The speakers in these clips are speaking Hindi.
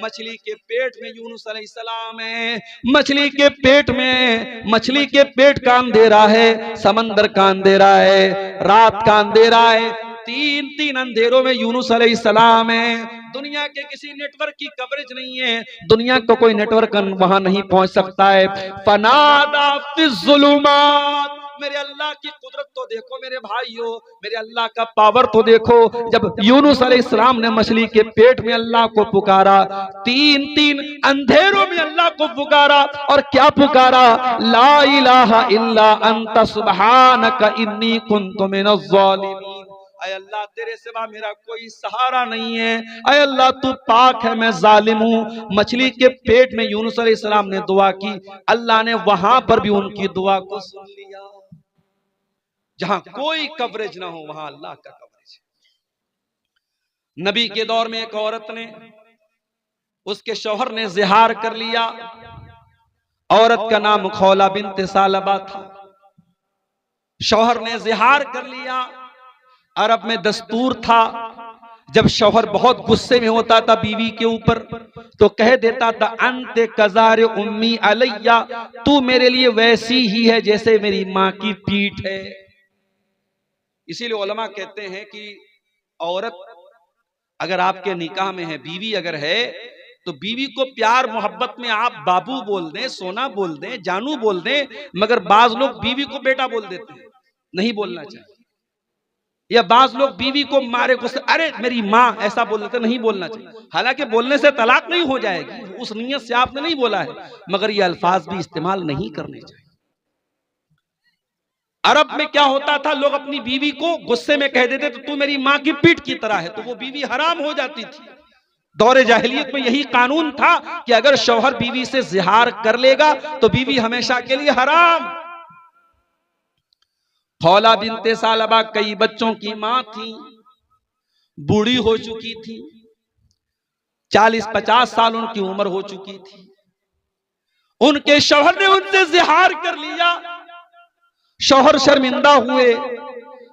मछली के पेट में यूनुस अलैहिस्सलाम है, मछली के पेट का अंधेरा है, समंदर का अंधेरा है, रात का अंधेरा है, तीन अंधेरों में यूनुस अलैहिस्सलाम है। दुनिया के किसी नेटवर्क की कवरेज नहीं है, दुनिया का कोई नेटवर्क वहां नहीं पहुंच सकता है। फनादा फिज़्ज़ुलुमात, मेरे अल्लाह की कुदरत तो देखो मेरे भाइयों, मेरे अल्लाह का पावर तो देखो। जब यूनुस अलैहिस्सलाम ने मछली के पेट में अल्लाह को पुकारा, तीन अंधेरों में अल्लाह को पुकारा, और क्या पुकारा? ला इलाहा इल्ला अंता सुब्हानका इन्नी कुन्तु मिनज़ ज़ालिमीन। अय अल्लाह तेरे सिवा मेरा कोई सहारा नहीं है, अय अल्लाह तू पाक है, मैं जालिम हूं। मछली के पेट में यूनुस अलैहिस्सलाम ने दुआ की, अल्लाह ने वहां पर भी उनकी दुआ को सुन लिया। जहां कोई कवरेज ना हो वहां अल्लाह का कवरेज है। नबी के दौर में एक औरत ने, उसके शौहर ने जिहार कर लिया। औरत का नाम खौला बिन्त सालबा था। शौहर ने जिहार कर लिया। अरब में दस्तूर था, जब शौहर बहुत गुस्से में होता था बीवी के ऊपर तो कह देता था, अंते कज़ारे उम्मी अलैया, तू मेरे लिए वैसी ही है जैसे मेरी माँ की पीठ है। इसीलिए उलमा कहते हैं कि औरत अगर आपके निकाह में है, बीवी अगर है, तो बीवी को प्यार मोहब्बत में आप बाबू बोल दें, सोना बोल दें, जानू बोल दें, मगर बाज लोग बीवी को बेटा बोल देते हैं, नहीं बोलना चाहिए। या बाज लोग बीवी को मारे गुस्से, अरे मेरी माँ, ऐसा बोल देते, नहीं बोलना चाहिए। हालांकि बोलने से तलाक नहीं हो जाएगी, उस नियत से आपने नहीं बोला है, मगर ये अल्फाज भी इस्तेमाल नहीं करने चाहिए। अरब में क्या होता था, लोग अपनी बीवी को गुस्से में कह देते तो तू मेरी माँ की पीठ की तरह है, तो वो बीवी हराम हो जाती थी। दौरे जाहिलियत में यही कानून था कि अगर शौहर बीवी से जिहार कर लेगा तो बीवी हमेशा के लिए हराम। खौला बिन्ते सालबा कई बच्चों की मां थी, बूढ़ी हो चुकी थी, 40-50 साल उनकी उम्र हो चुकी थी। उनके शौहर ने उनसे जिहार कर लिया। शौहर शर्मिंदा हुए,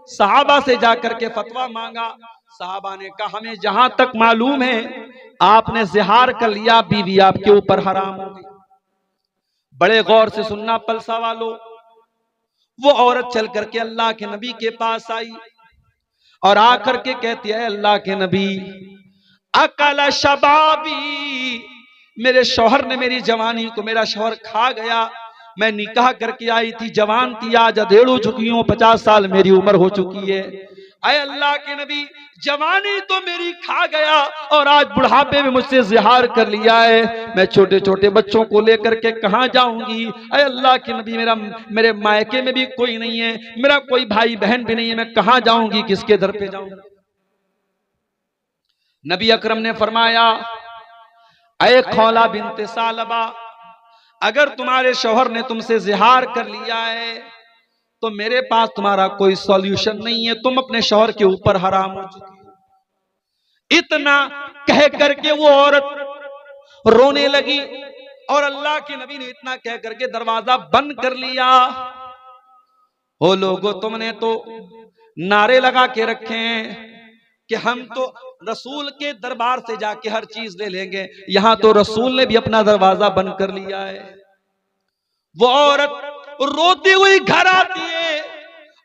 सहाबा से जाकर के फतवा मांगा। सहाबा ने कहा, हमें जहां तक मालूम है आपने जिहार कर लिया, बीवी आपके ऊपर हराम हो गई। बड़े गौर से सुनना पलसा वालों, वो औरत चल करके अल्लाह के नबी के पास आई और आकर के कहती है, अल्लाह के नबी, अकल शबाबी, मेरे शौहर ने मेरी जवानी को, मेरा शौहर खा गया। मैं निकाह करके आई थी, जवान थी, आज अधेड़ हो चुकी हूं, 50 साल मेरी उम्र हो चुकी है। अय अल्लाह के नबी, जवानी तो मेरी खा गया और आज बुढ़ापे में मुझसे जिहार कर लिया है, मैं छोटे छोटे बच्चों को लेकर के कहां जाऊंगी? अय अल्लाह के नबी, मेरे मायके में भी कोई नहीं है, मेरा कोई भाई बहन भी नहीं है, मैं कहां जाऊंगी, किसके दर पे जाऊंगी? नबी अकरम ने फरमाया, अय खौला बिन्ते सालबा, अगर तुम्हारे शौहर ने तुमसे जिहार कर लिया है तो मेरे पास तुम्हारा कोई सॉल्यूशन नहीं है, तुम अपने शौहर के ऊपर हराम हो चुकी हो। इतना कह करके वो औरत रोने लगी और अल्लाह के नबी ने इतना कह करके दरवाजा बंद कर लिया। हो लोगो, तुमने तो नारे लगा के रखे हैं कि हम तो रसूल के दरबार से जाके हर चीज ले लेंगे, यहां तो रसूल ने भी अपना दरवाजा बंद कर लिया है। वो औरत रोती हुई घर आती है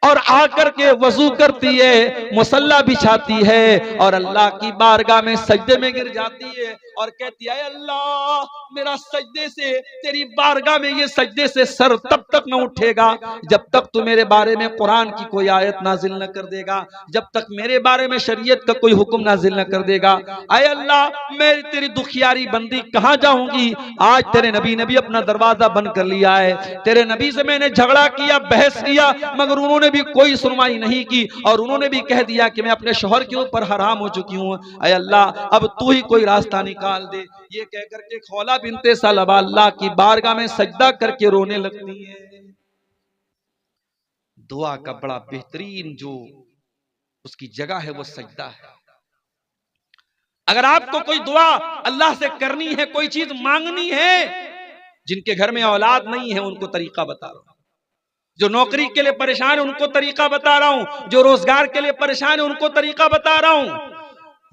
और आकर के वजू करती है, मुसल्ला बिछाती है और अल्लाह की बारगाह में सजदे में गिर जाती है और कहती है, अल्लाह, मेरा सजदे से, तेरी बारगाह में ये सजदे से सर तब तक न उठेगा जब तक तू मेरे बारे में कुरान की कोई आयत नाजिल न कर देगा, जब तक मेरे बारे में शरीयत का कोई हुक्म नाजिल न कर देगा। अय अल्लाह, मैं तेरी दुखियारी बंदी कहां जाऊंगी? आज तेरे नबी ने भी अपना दरवाजा बंद कर लिया है, तेरे नबी से मैंने झगड़ा किया, बहस किया, मगर उन्होंने भी कोई सुनवाई नहीं की और उन्होंने भी कह दिया कि मैं अपने शौहर के ऊपर हराम हो चुकी हूं। अय अल्लाह, अब तू ही कोई रास्ता निकाल दे। ये कह करके खौला बिन्ते सालबा अल्लाह की बारगाह में सजदा करके रोने लगती है। दुआ का बड़ा बेहतरीन जो उसकी जगह है वो सजदा है। अगर आपको कोई दुआ अल्लाह से करनी है, कोई चीज मांगनी है, जिनके घर में औलाद नहीं है उनको तरीका बता रहा हूं, जो नौकरी के लिए परेशान है उनको तरीका बता रहा हूं, जो रोजगार के लिए परेशान है उनको तरीका बता रहा हूं।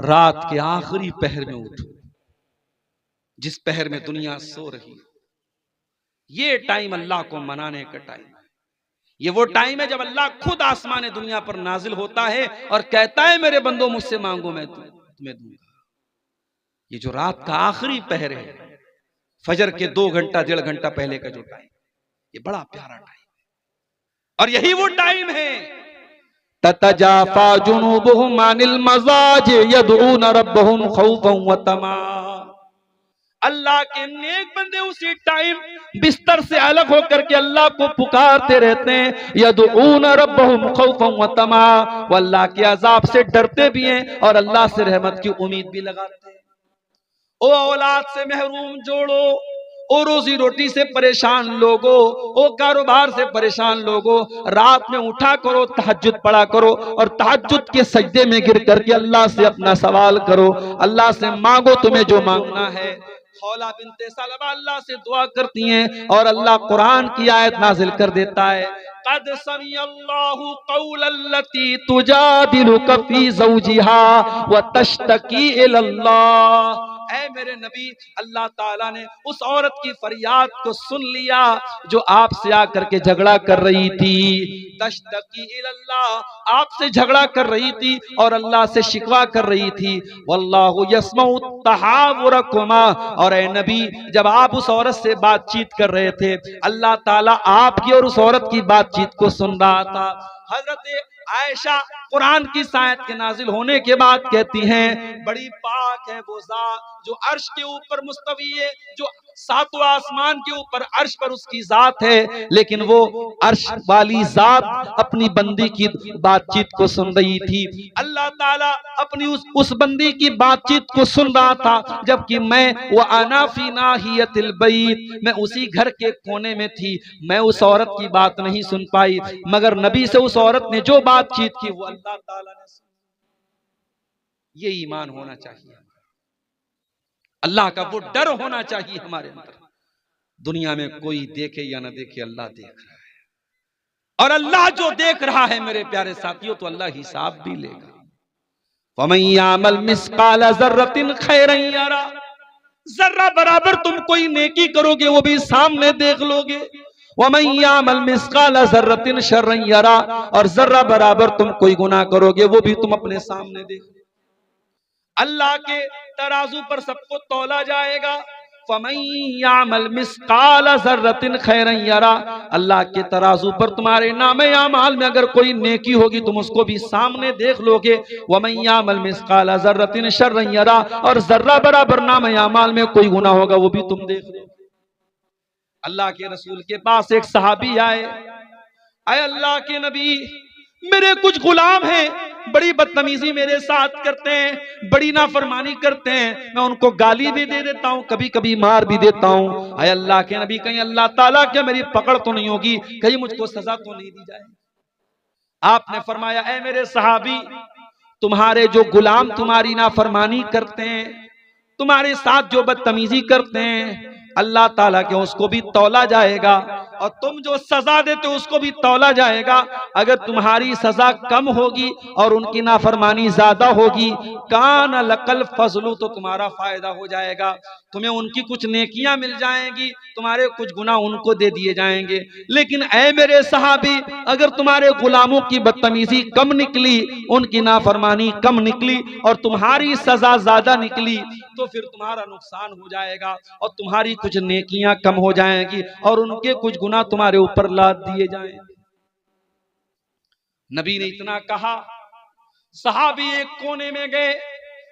रात के आखिरी पहर में उठो, जिस पहर में दुनिया सो रही है, ये टाइम अल्लाह को मनाने का टाइम है। ये वो टाइम है जब अल्लाह खुद आसमान दुनिया पर नाजिल होता है और कहता है मेरे बंदो मुझसे मांगो मैं तुम्हें दूंगा। ये जो रात का आखिरी पहर है, फजर के 2 घंटा 1.5 घंटा पहले का जो टाइम, ये बड़ा प्यारा टाइम है। और यही वो टाइम है ततजाफा जुनूबुहुम अनिल मज़ाज यदऊन रब्बहुम खौफन व तमा। अल्लाह के नेक बंदे उसी टाइम बिस्तर से अलग होकर के अल्लाह को पुकारते रहते हैं, यदऊन रब्बहुम खौफन व तमा, वो अल्लाह के अजाब से डरते भी हैं और अल्लाह से रहमत की उम्मीद भी लगाते हैं। ओ औलाद से महरूम जोड़ो, ओ रोजी रोटी से परेशान लोगो, ओ कारोबार से परेशान लोगो, रात में उठा करो, तहज्जुद पढ़ा करो और तहज्जुद के सजदे में गिर करके अल्लाह से अपना सवाल करो, अल्लाह से मांगो तुम्हें जो मांगना है। खौला बिनते सलमा अल्लाह से दुआ करती हैं और अल्लाह कुरान की आयत नाजिल कर देता है, कद समिअल्लाहु कौलल्लती तुजादिलुका फी ज़ौजिहा व तश्तकी इलल्लाह। ऐ मेरे नबी, अल्लाह ताला ने उस औरत की फरियाद को सुन लिया जो आपसे आकर के झगड़ा कर रही थी। तश्तकी इलल्लाह, आपसे झगड़ा कर रही थी और अल्लाह से शिकवा कर रही थी। वल्लाहु यस्मउ तहावुरकुमा, और ऐ नबी जब आप उस औरत से बातचीत कर रहे थे, अल्लाह ताला आपकी और उस औरत की बातचीत को सुन रहा था। हजरत आयशा कुरान की आयत के नाजिल होने के बाद कहती हैं, बड़ी पाक है वो ज़ात जो अर्श के ऊपर मुस्तवी है, जो 7वां आसमान के ऊपर अर्श पर उसकी जात है, लेकिन वो अर्श वाली जात अपनी बंदी की बातचीत को सुन रही थी। अल्लाह ताला अपनी उस बंदी की बातचीत को सुन रहा था, जबकि मैं वो आना फी नाहियतिल बैत, मैं उसी घर के कोने में थी, मैं उस औरत की बात नहीं सुन पाई, मगर नबी से उस औरत ने जो बातचीत की वो अल्लाह ताला ने सुनी। ये ईमान होना चाहिए, अल्लाह का वो डर होना चाहिए हमारे अंदर। दुनिया में कोई देखे या ना देखे, अल्लाह देख रहा है, और अल्लाह जो देख रहा है मेरे प्यारे साथियों, तो अल्लाह हिसाब भी लेगा। वमन यामल मिस्काल ज़र्रतिन खैरन यरा, जर्रा बराबर तुम कोई नेकी करोगे वो भी सामने देख लोगे। वमन यामल मिस्काल ज़र्रतिन शर्रन यरा, और जर्रा बराबर तुम कोई गुनाह करोगे वो भी तुम अपने सामने देख। अल्लाह के तराजू पर सबको तौला जाएगा। फमन यामल मिस्काल ज़र्रतिन खैरन यरा, अल्लाह के तराजू पर तुम्हारे नामे आमाल में अगर कोई नेकी होगी तुम उसको भी सामने देख लोगे। वमन यामल मिस्काल ज़र्रतिन शर्रन यरा, और जर्रा बराबर नामे आमाल में कोई गुनाह होगा वो भी तुम देख लो। अल्लाह के रसूल के पास एक सहाबी आए, आए अल्लाह के नबी, मेरे कुछ गुलाम हैं, बड़ी बदतमीजी मेरे साथ करते हैं, बड़ी नाफरमानी करते हैं, मैं उनको गाली भी दे देता हूँ, कभी कभी मार भी देता हूँ। आए अल्लाह के नबी, कहीं अल्लाह ताला क्या मेरी पकड़ तो नहीं होगी, कहीं मुझको सजा तो नहीं दी जाए। आपने फरमाया, ऐ मेरे सहाबी, तुम्हारे जो गुलाम तुम्हारी नाफरमानी करते हैं, तुम्हारे साथ जो बदतमीजी करते हैं, अल्लाह ताला के उसको भी तौला जाएगा, और तुम जो सजा देते हो उसको भी तौला जाएगा। अगर तुम्हारी सजा कम होगी और उनकी नाफरमानी ज्यादा होगी, कान लकल फजलू, तो तुम्हारा फायदा हो जाएगा, तुम्हें उनकी कुछ नेकियां मिल जाएंगी, तुम्हारे कुछ गुनाह उनको दे दिए जाएंगे। लेकिन ऐ मेरे सहाबी, अगर तुम्हारे गुलामों की बदतमीजी कम निकली, उनकी नाफरमानी कम निकली और तुम्हारी सजा ज्यादा निकली, तो फिर तुम्हारा नुकसान हो जाएगा और तुम्हारी कुछ नेकियां कम हो जाएंगी और उनके कुछ गुनाह तुम्हारे ऊपर लाद दिए जाएंगे। नबी ने इतना कहा, सहाबी एक कोने में गए,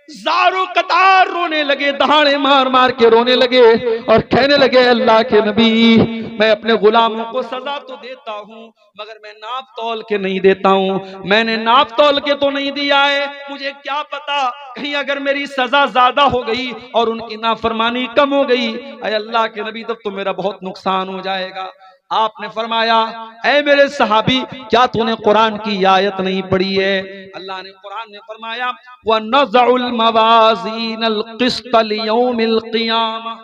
ज़ारो कतार रोने लगे, दहाड़े मार मार के रोने लगे और कहने लगे, अल्लाह के नबी, मैं अपने गुलामों को सजा तो देता हूँ मगर मैं नाप तौल के नहीं देता हूँ, मैंने नाप तौल के तो नहीं दिया है, मुझे क्या पता कहीं अगर मेरी सजा ज्यादा हो गई और उनकी नाफरमानी कम हो गई, अरे अल्लाह के नबी, तब तो मेरा बहुत नुकसान हो जाएगा। आपने फरमाया, ऐ मेरे सहाबी, क्या तूने कुरान की आयत नहीं पढ़ी है? अल्लाह ने कुरान में फरमाया, व नज़उल मवाज़ीनल क़िस्त लियौमिल क़ियामा,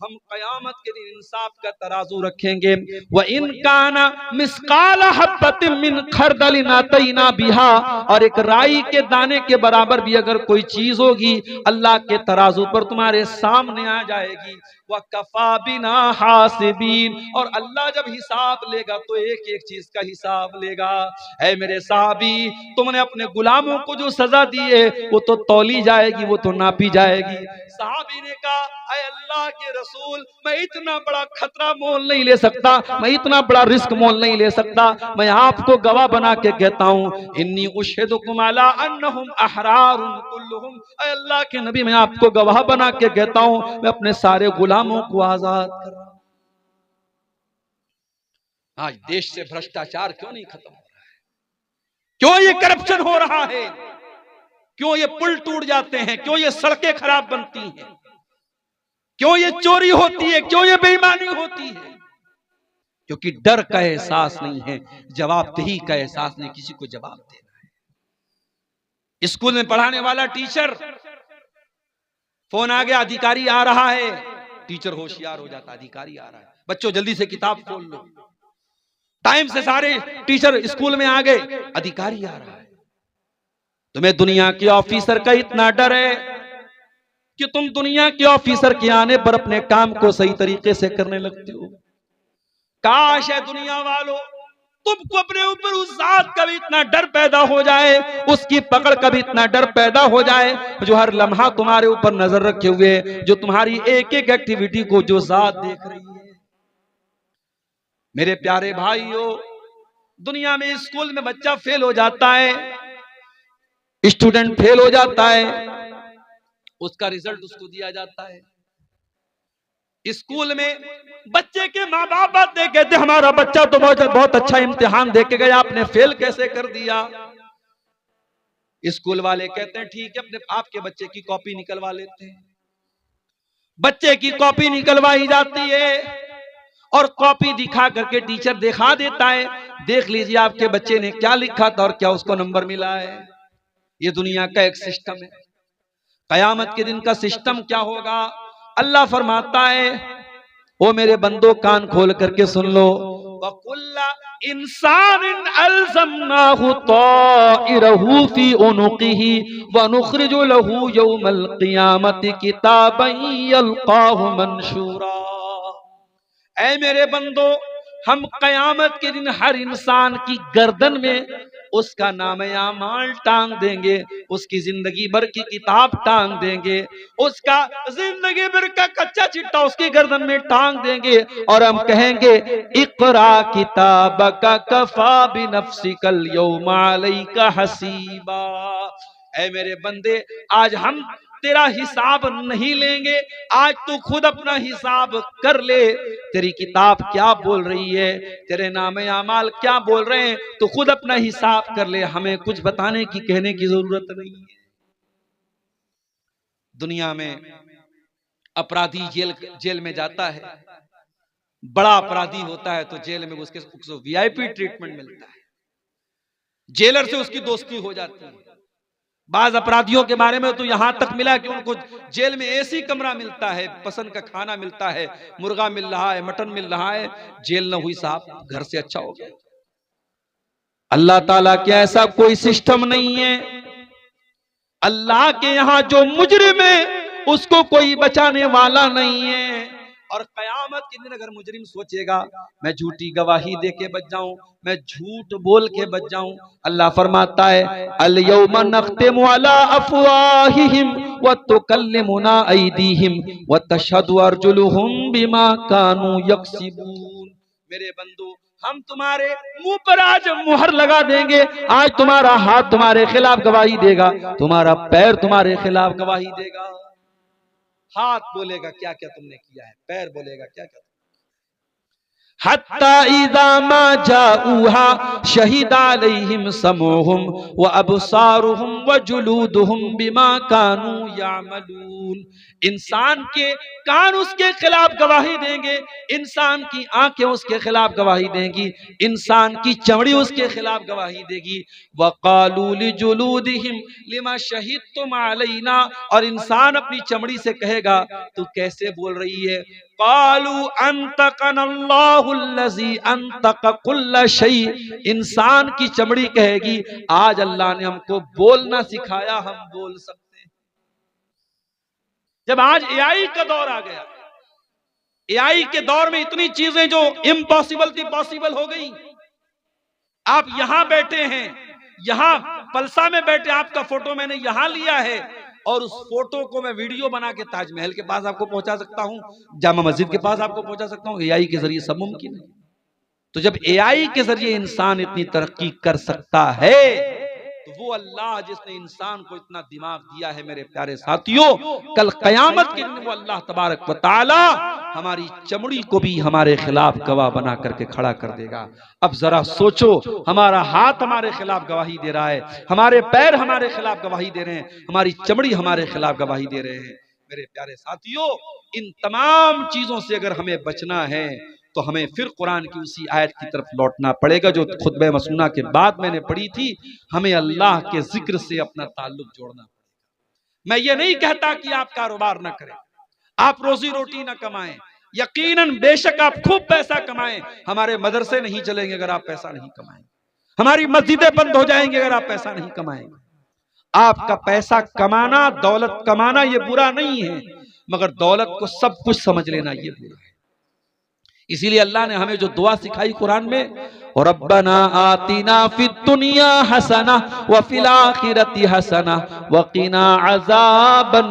हम कयामत के दिन इंसाफ का तराजू रखेंगे। व इन काना मिस्काल हब्बतिन मिन खरदलिन अतैना बिहा, और एक राई के दाने के बराबर भी अगर कोई चीज होगी अल्लाह के तराजू पर तुम्हारे सामने आ जाएगी। व कफा बिना हासिबीन, और अल्लाह जब हिसाब लेगा तो एक एक चीज का हिसाब लेगा। ऐ मेरे साहबी, तुमने अपने गुलामों को जो सजा दी है वो तो तौली जाएगी, वो तो नापी जाएगी। साहबी ने कहा, ऐ अल्लाह के रसूल, मैं इतना बड़ा खतरा मोल नहीं ले सकता, मैं इतना बड़ा रिस्क मोल नहीं ले सकता, मैं आपको गवाह बना के कहता हूं, इन्नी उशहिदुकुम अला अन्नहुम अहरारुन कुल्लुहुम, ऐ अल्लाह के नबी, मैं आपको गवाह बना के कहता हूं, मैं अपने सारे गुलामों को आजाद कर रहा हूं। आज देश से भ्रष्टाचार क्यों नहीं खत्म हो रहा है? क्यों ये करप्शन हो रहा है? क्यों ये पुल टूट जाते हैं? क्यों ये सड़कें खराब बनती हैं? क्यों ये चोरी होती है? क्यों ये बेईमानी होती है? क्योंकि डर का एहसास नहीं है, जवाबदेही का एहसास नहीं, किसी को जवाब देना है। स्कूल में पढ़ाने वाला टीचर, फोन आ गया, अधिकारी आ रहा है, टीचर होशियार हो जाता, अधिकारी आ रहा है, बच्चों जल्दी से किताब खोल लो। टाइम से सारे टीचर स्कूल में आ गए, अधिकारी आ रहा है। तुम्हें दुनिया के ऑफिसर का इतना डर है कि तुम दुनिया के ऑफिसर के आने पर अपने काम को सही तरीके से करने लगते हो। काश है दुनिया वालों, तुमको अपने ऊपर उस जात का भी इतना डर पैदा हो जाए, उसकी पकड़ का भी इतना डर पैदा हो जाए, जो हर लम्हा तुम्हारे ऊपर नजर रखे हुए, जो तुम्हारी एक एक एक्टिविटी को जो जात देख रही है। मेरे प्यारे भाइयों, दुनिया में स्कूल में बच्चा फेल हो जाता है, स्टूडेंट फेल हो जाता है, उसका रिजल्ट उसको दिया जाता है। स्कूल में बच्चे के माँ बाप बात दे कहते, हमारा बच्चा तो बहुत अच्छा इम्तिहान दे के गया, आपने फेल कैसे कर दिया? स्कूल वाले कहते हैं, ठीक है, अपने आपके बच्चे की कॉपी निकलवा लेते हैं। बच्चे की कॉपी निकलवाई जाती है और कॉपी दिखा करके टीचर दिखा देता है, देख लीजिए आपके बच्चे ने क्या लिखा था और क्या उसको नंबर मिला है। ये दुनिया का एक सिस्टम है। कयामत के दिन का सिस्टम क्या होगा? अल्लाह फरमाता है, ओ मेरे बंदो कान खोल करके सुन लो, वकुल्ला इंसान अलज़मनाहु ताइरहु फी उनुक़िही व नुख़रिजु लहू यौमल क़ियामति किताबन यल्क़ाहु मंशूरा। ऐ मेरे बंदो, हम कयामत के दिन हर इंसान की गर्दन में उसका नाम-ए-आमाल टांग देंगे, उसकी जिंदगी भर की किताब टांग देंगे, उसका जिंदगी भर का कच्चा चिट्ठा उसकी गर्दन में टांग देंगे और हम कहेंगे, इक़रा किताबका कफ़ा बिनफ़्सिकल यौमा अलैका हसीबा। ऐ मेरे बंदे, आज हम तेरा हिसाब नहीं लेंगे, आज तू खुद अपना हिसाब कर ले। तेरी किताब क्या बोल रही है, तेरे नामे आमाल क्या बोल रहे हैं, तो खुद अपना हिसाब कर ले, हमें कुछ बताने की कहने की जरूरत नहीं है। दुनिया में अपराधी जेल में जाता है, बड़ा अपराधी होता है तो जेल में उसके वीआईपी ट्रीटमेंट मिलता है, जेलर से उसकी दोस्ती हो जाती है। बाज अपराधियों के बारे में तो यहां तक मिला कि उनको जेल में एसी कमरा मिलता है, पसंद का खाना मिलता है, मुर्गा मिल रहा है, मटन मिल रहा है। जेल न हुई साहब, घर से अच्छा हो गया। अल्लाह ताला के ऐसा कोई सिस्टम नहीं है। अल्लाह के यहां जो मुजरिम है उसको कोई बचाने वाला नहीं है। और कयामत के दिन अगर मुजरिम सोचेगा मैं झूठी गवाही दे के बच जाऊं, मैं झूठ बोल के बच जाऊं, अल्लाह फरमाता है, अल यौमा नख्तिमु अला अफवाहिहिम व तुकल्लिमुना अयदीहिम व तशहदु अर्जुलुहुम बिमा कानू यक्सिबून। मेरे बंदो, हम तुम्हारे मुंह पर आज मुहर लगा देंगे। आज तुम्हारा हाथ तुम्हारे खिलाफ गवाही देगा, तुम्हारा पैर तुम्हारे खिलाफ गवाही देगा। हाथ बोलेगा क्या क्या तुमने किया है, पैर बोलेगा क्या क्या। हत्ता इज़ा मा जाऊहा शहीदा अलैहिम समूहुम व अबसारुहुम व जुलूदुहुम बिमा कानू यामलून। इंसान के कान उसके खिलाफ गवाही देंगे, इंसान की आंखें उसके खिलाफ गवाही देंगी, इंसान की चमड़ी उसके खिलाफ गवाही देगी। वक़ालू लिजुलूदिहिम लिमा शहीदतुम अलैना, और इंसान अपनी चमड़ी से कहेगा तू कैसे बोल रही है। कालू अंतकनल्लाहुल्लज़ी अंतक कुल्ल शै, इंसान की चमड़ी कहेगी आज अल्लाह ने हमको बोलना सिखाया, हम बोल सकते हैं। जब आज एआई का दौर आ गया, एआई के दौर में इतनी चीजें जो इम्पॉसिबल थी पॉसिबल हो गई। आप यहां बैठे हैं, यहां पलसा में बैठे, आपका फोटो मैंने यहां लिया है और उस फोटो को मैं वीडियो बना के ताजमहल के पास आपको पहुंचा सकता हूं, जामा मस्जिद के पास आपको पहुंचा सकता हूं। एआई के जरिए सब मुमकिन है। तो जब एआई के जरिए इंसान इतनी तरक्की कर सकता है, तो वो अल्लाह जिसने इंसान को इतना दिमाग दिया है, मेरे प्यारे साथियों, कल कयामत के दिन वो अल्लाह तबारक व तआला हमारी चमड़ी को भी हमारे खिलाफ गवाह बना करके खड़ा कर देगा। अब जरा सोचो, हमारा हाथ हमारे खिलाफ गवाही दे रहा है, हमारे पैर हमारे खिलाफ गवाही दे रहे हैं, हमारी चमड़ी हमारे खिलाफ गवाही दे रहे हैं। मेरे प्यारे साथियों, इन तमाम चीजों से अगर हमें बचना है तो हमें फिर कुरान की उसी आयत की तरफ लौटना पड़ेगा जो खुतबे मसनूना के बाद मैंने पढ़ी थी। हमें अल्लाह के जिक्र से अपना ताल्लुक जोड़ना पड़ेगा। मैं ये नहीं कहता कि आप कारोबार ना करें, आप रोजी रोटी ना कमाएं, यकीनन बेशक आप खूब पैसा कमाएं, हमारे मदरसे नहीं चलेंगे अगर आप पैसा नहीं कमाएंगे, हमारी मस्जिदें बंद हो जाएंगी अगर आप पैसा नहीं कमाएंगे। आपका पैसा कमाना, दौलत कमाना ये बुरा नहीं है, मगर दौलत को सब कुछ समझ लेना ये बुरा है। इसीलिए अल्लाह ने हमें जो दुआ सिखाई कुरान में, रब्बना आतिना फिद दुनिया हसना व फिल आखिरति हसना व क़िना अज़ाबन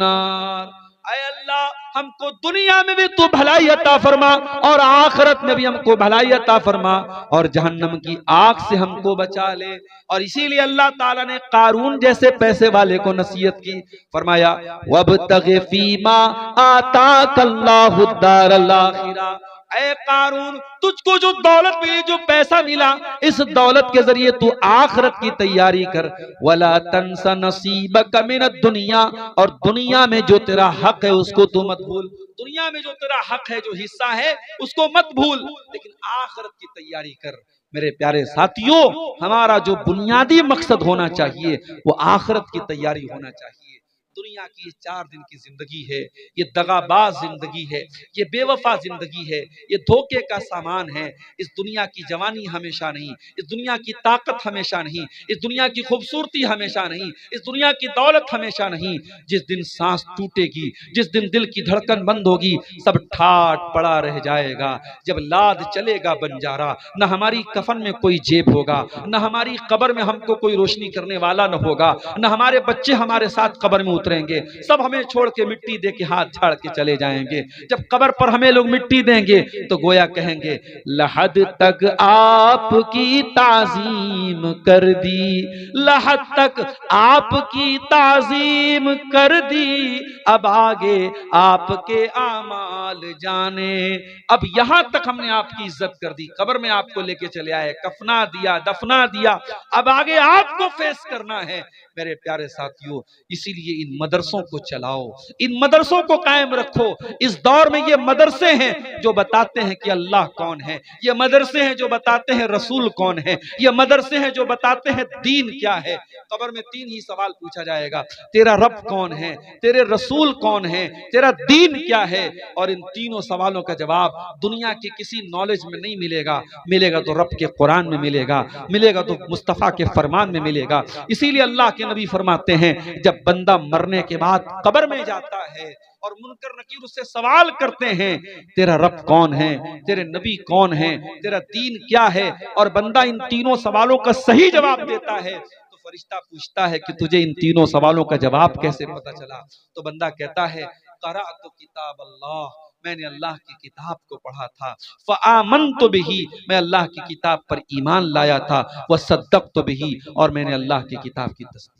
नार। ऐ अल्लाह, हमको दुनिया में भी तू भलाई अता फरमा और आखिरत में भी हमको भलाई अता फरमा और जहन्नम की आग से हमको बचा ले। और इसीलिए अल्लाह ताला ने कारून जैसे पैसे वाले को नसीहत की, फरमाया वब्तग़ि फ़ीमा आताकल्लाहु दारल आखिरा। ऐ कारून, तुझको जो दौलत मिली, जो पैसा मिला, इस दौलत के जरिए तू आखिरत की तैयारी कर। वला तंसा नसीबक मिनद दुनिया, और दुनिया में जो तेरा हक है उसको तू मत भूल। दुनिया में जो तेरा हक है, जो हिस्सा है, उसको मत भूल, लेकिन आखिरत की तैयारी कर। मेरे प्यारे साथियों, हमारा जो बुनियादी मकसद होना चाहिए वो आखिरत की तैयारी होना चाहिए। दुनिया की ये 4 दिन की जिंदगी है, ये दगाबाज जिंदगी है, ये बेवफा जिंदगी है, ये धोखे का सामान है। इस दुनिया की जवानी हमेशा नहीं, इस दुनिया की ताकत हमेशा नहीं, इस दुनिया की खूबसूरती हमेशा नहीं, इस दुनिया की दौलत हमेशा नहीं। जिस दिन सांस टूटेगी, जिस दिन दिल की धड़कन बंद होगी, सब ठाट पड़ा रह जाएगा। जब लाद चलेगा बंजारा, न हमारी कफन में कोई जेब होगा, न हमारी कब्र में हमको कोई रोशनी करने वाला न होगा, न हमारे बच्चे हमारे साथ कब्र में उतरेंगे, सब हमें छोड़ के मिट्टी दे के हाथ झाड़ के चले जाएंगे। जब कब्र पर हमें लोग मिट्टी देंगे तो गोया कहेंगे लहद तक आपकी ताजीम कर दी, लहद तक आपकी ताजीम कर दी, अब आगे आपके आमाल जाने। अब यहां तक हमने आपकी इज्जत कर दी, कब्र में आपको लेके चले आए, कफना दिया, दफना दिया, अब आगे आपको फेस करना है। मेरे प्यारे साथियों, इसीलिए इन मदरसों को चलाओ, इन मदरसों को कायम रखो। इस दौर में ये मदरसे हैं जो बताते हैं कि अल्लाह कौन है, ये मदरसे हैं जो बताते हैं रसूल कौन है, ये मदरसे हैं जो बताते हैं दीन क्या है। कब्र में 3 ही सवाल पूछा जाएगा, तेरा रब कौन है, तेरे रसूल कौन है, तेरा दीन क्या है। और इन तीनों सवालों का जवाब दुनिया के किसी नॉलेज में नहीं मिलेगा, मिलेगा तो रब के कुरान में मिलेगा, मिलेगा तो मुस्तफा के फरमान में मिलेगा। इसीलिए अल्लाह के नबी फरमाते हैं, जब बंदा मरने के बाद कब्र में जाता है और मुनकर नकीर उससे सवाल करते हैं, तेरा रब कौन है, तेरे नबी कौन है, तेरा दीन क्या है, और बंदा इन तीनों सवालों का सही जवाब देता है, तो फरिश्ता पूछता है कि तुझे इन तीनों सवालों का जवाब कैसे पता चला। तो बंदा कहता है क़राअतु किताब अल्लाह, मैंने अल्लाह की किताब को पढ़ा था, फ़आमनतु बिही, मैं अल्लाह की किताब पर ईमान लाया था, वसद्दक़तु बिही, और मैंने अल्लाह की किताब की तस्दीक।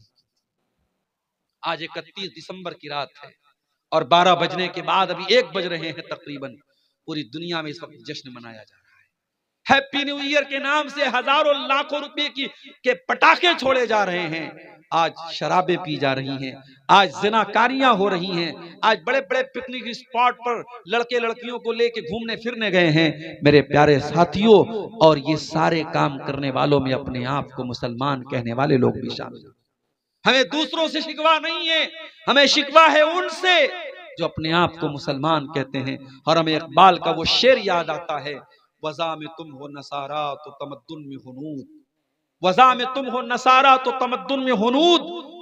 आज 31 दिसंबर की रात है और 12 बजने के बाद अभी 1 बज रहे हैं तकरीबन, पूरी दुनिया में इस वक्त जश्न मनाया जा रहा है। हैप्पी न्यू ईयर के नाम से हजारों लाखों रुपए के पटाखे छोड़े जा रहे हैं। आज शराबें पी जा रही हैं, आज जिनाकारियां हो रही हैं, आज बड़े बड़े पिकनिक स्पॉट पर लड़के लड़कियों को लेके घूमने फिरने गए हैं मेरे प्यारे साथियों। और ये सारे काम करने वालों में अपने आप को मुसलमान कहने वाले लोग भी शामिल हैं। हमें दूसरों से शिकवा नहीं है, हमें शिकवा है उनसे जो अपने आप को मुसलमान कहते हैं। और हमें इकबाल का वो शेर याद आता है, वज़ा में तुम हो नसारा तो तमद्दुन में हुनूद, वज़ा में तुम हो नसारा तो तमद्दुन में हुनूद।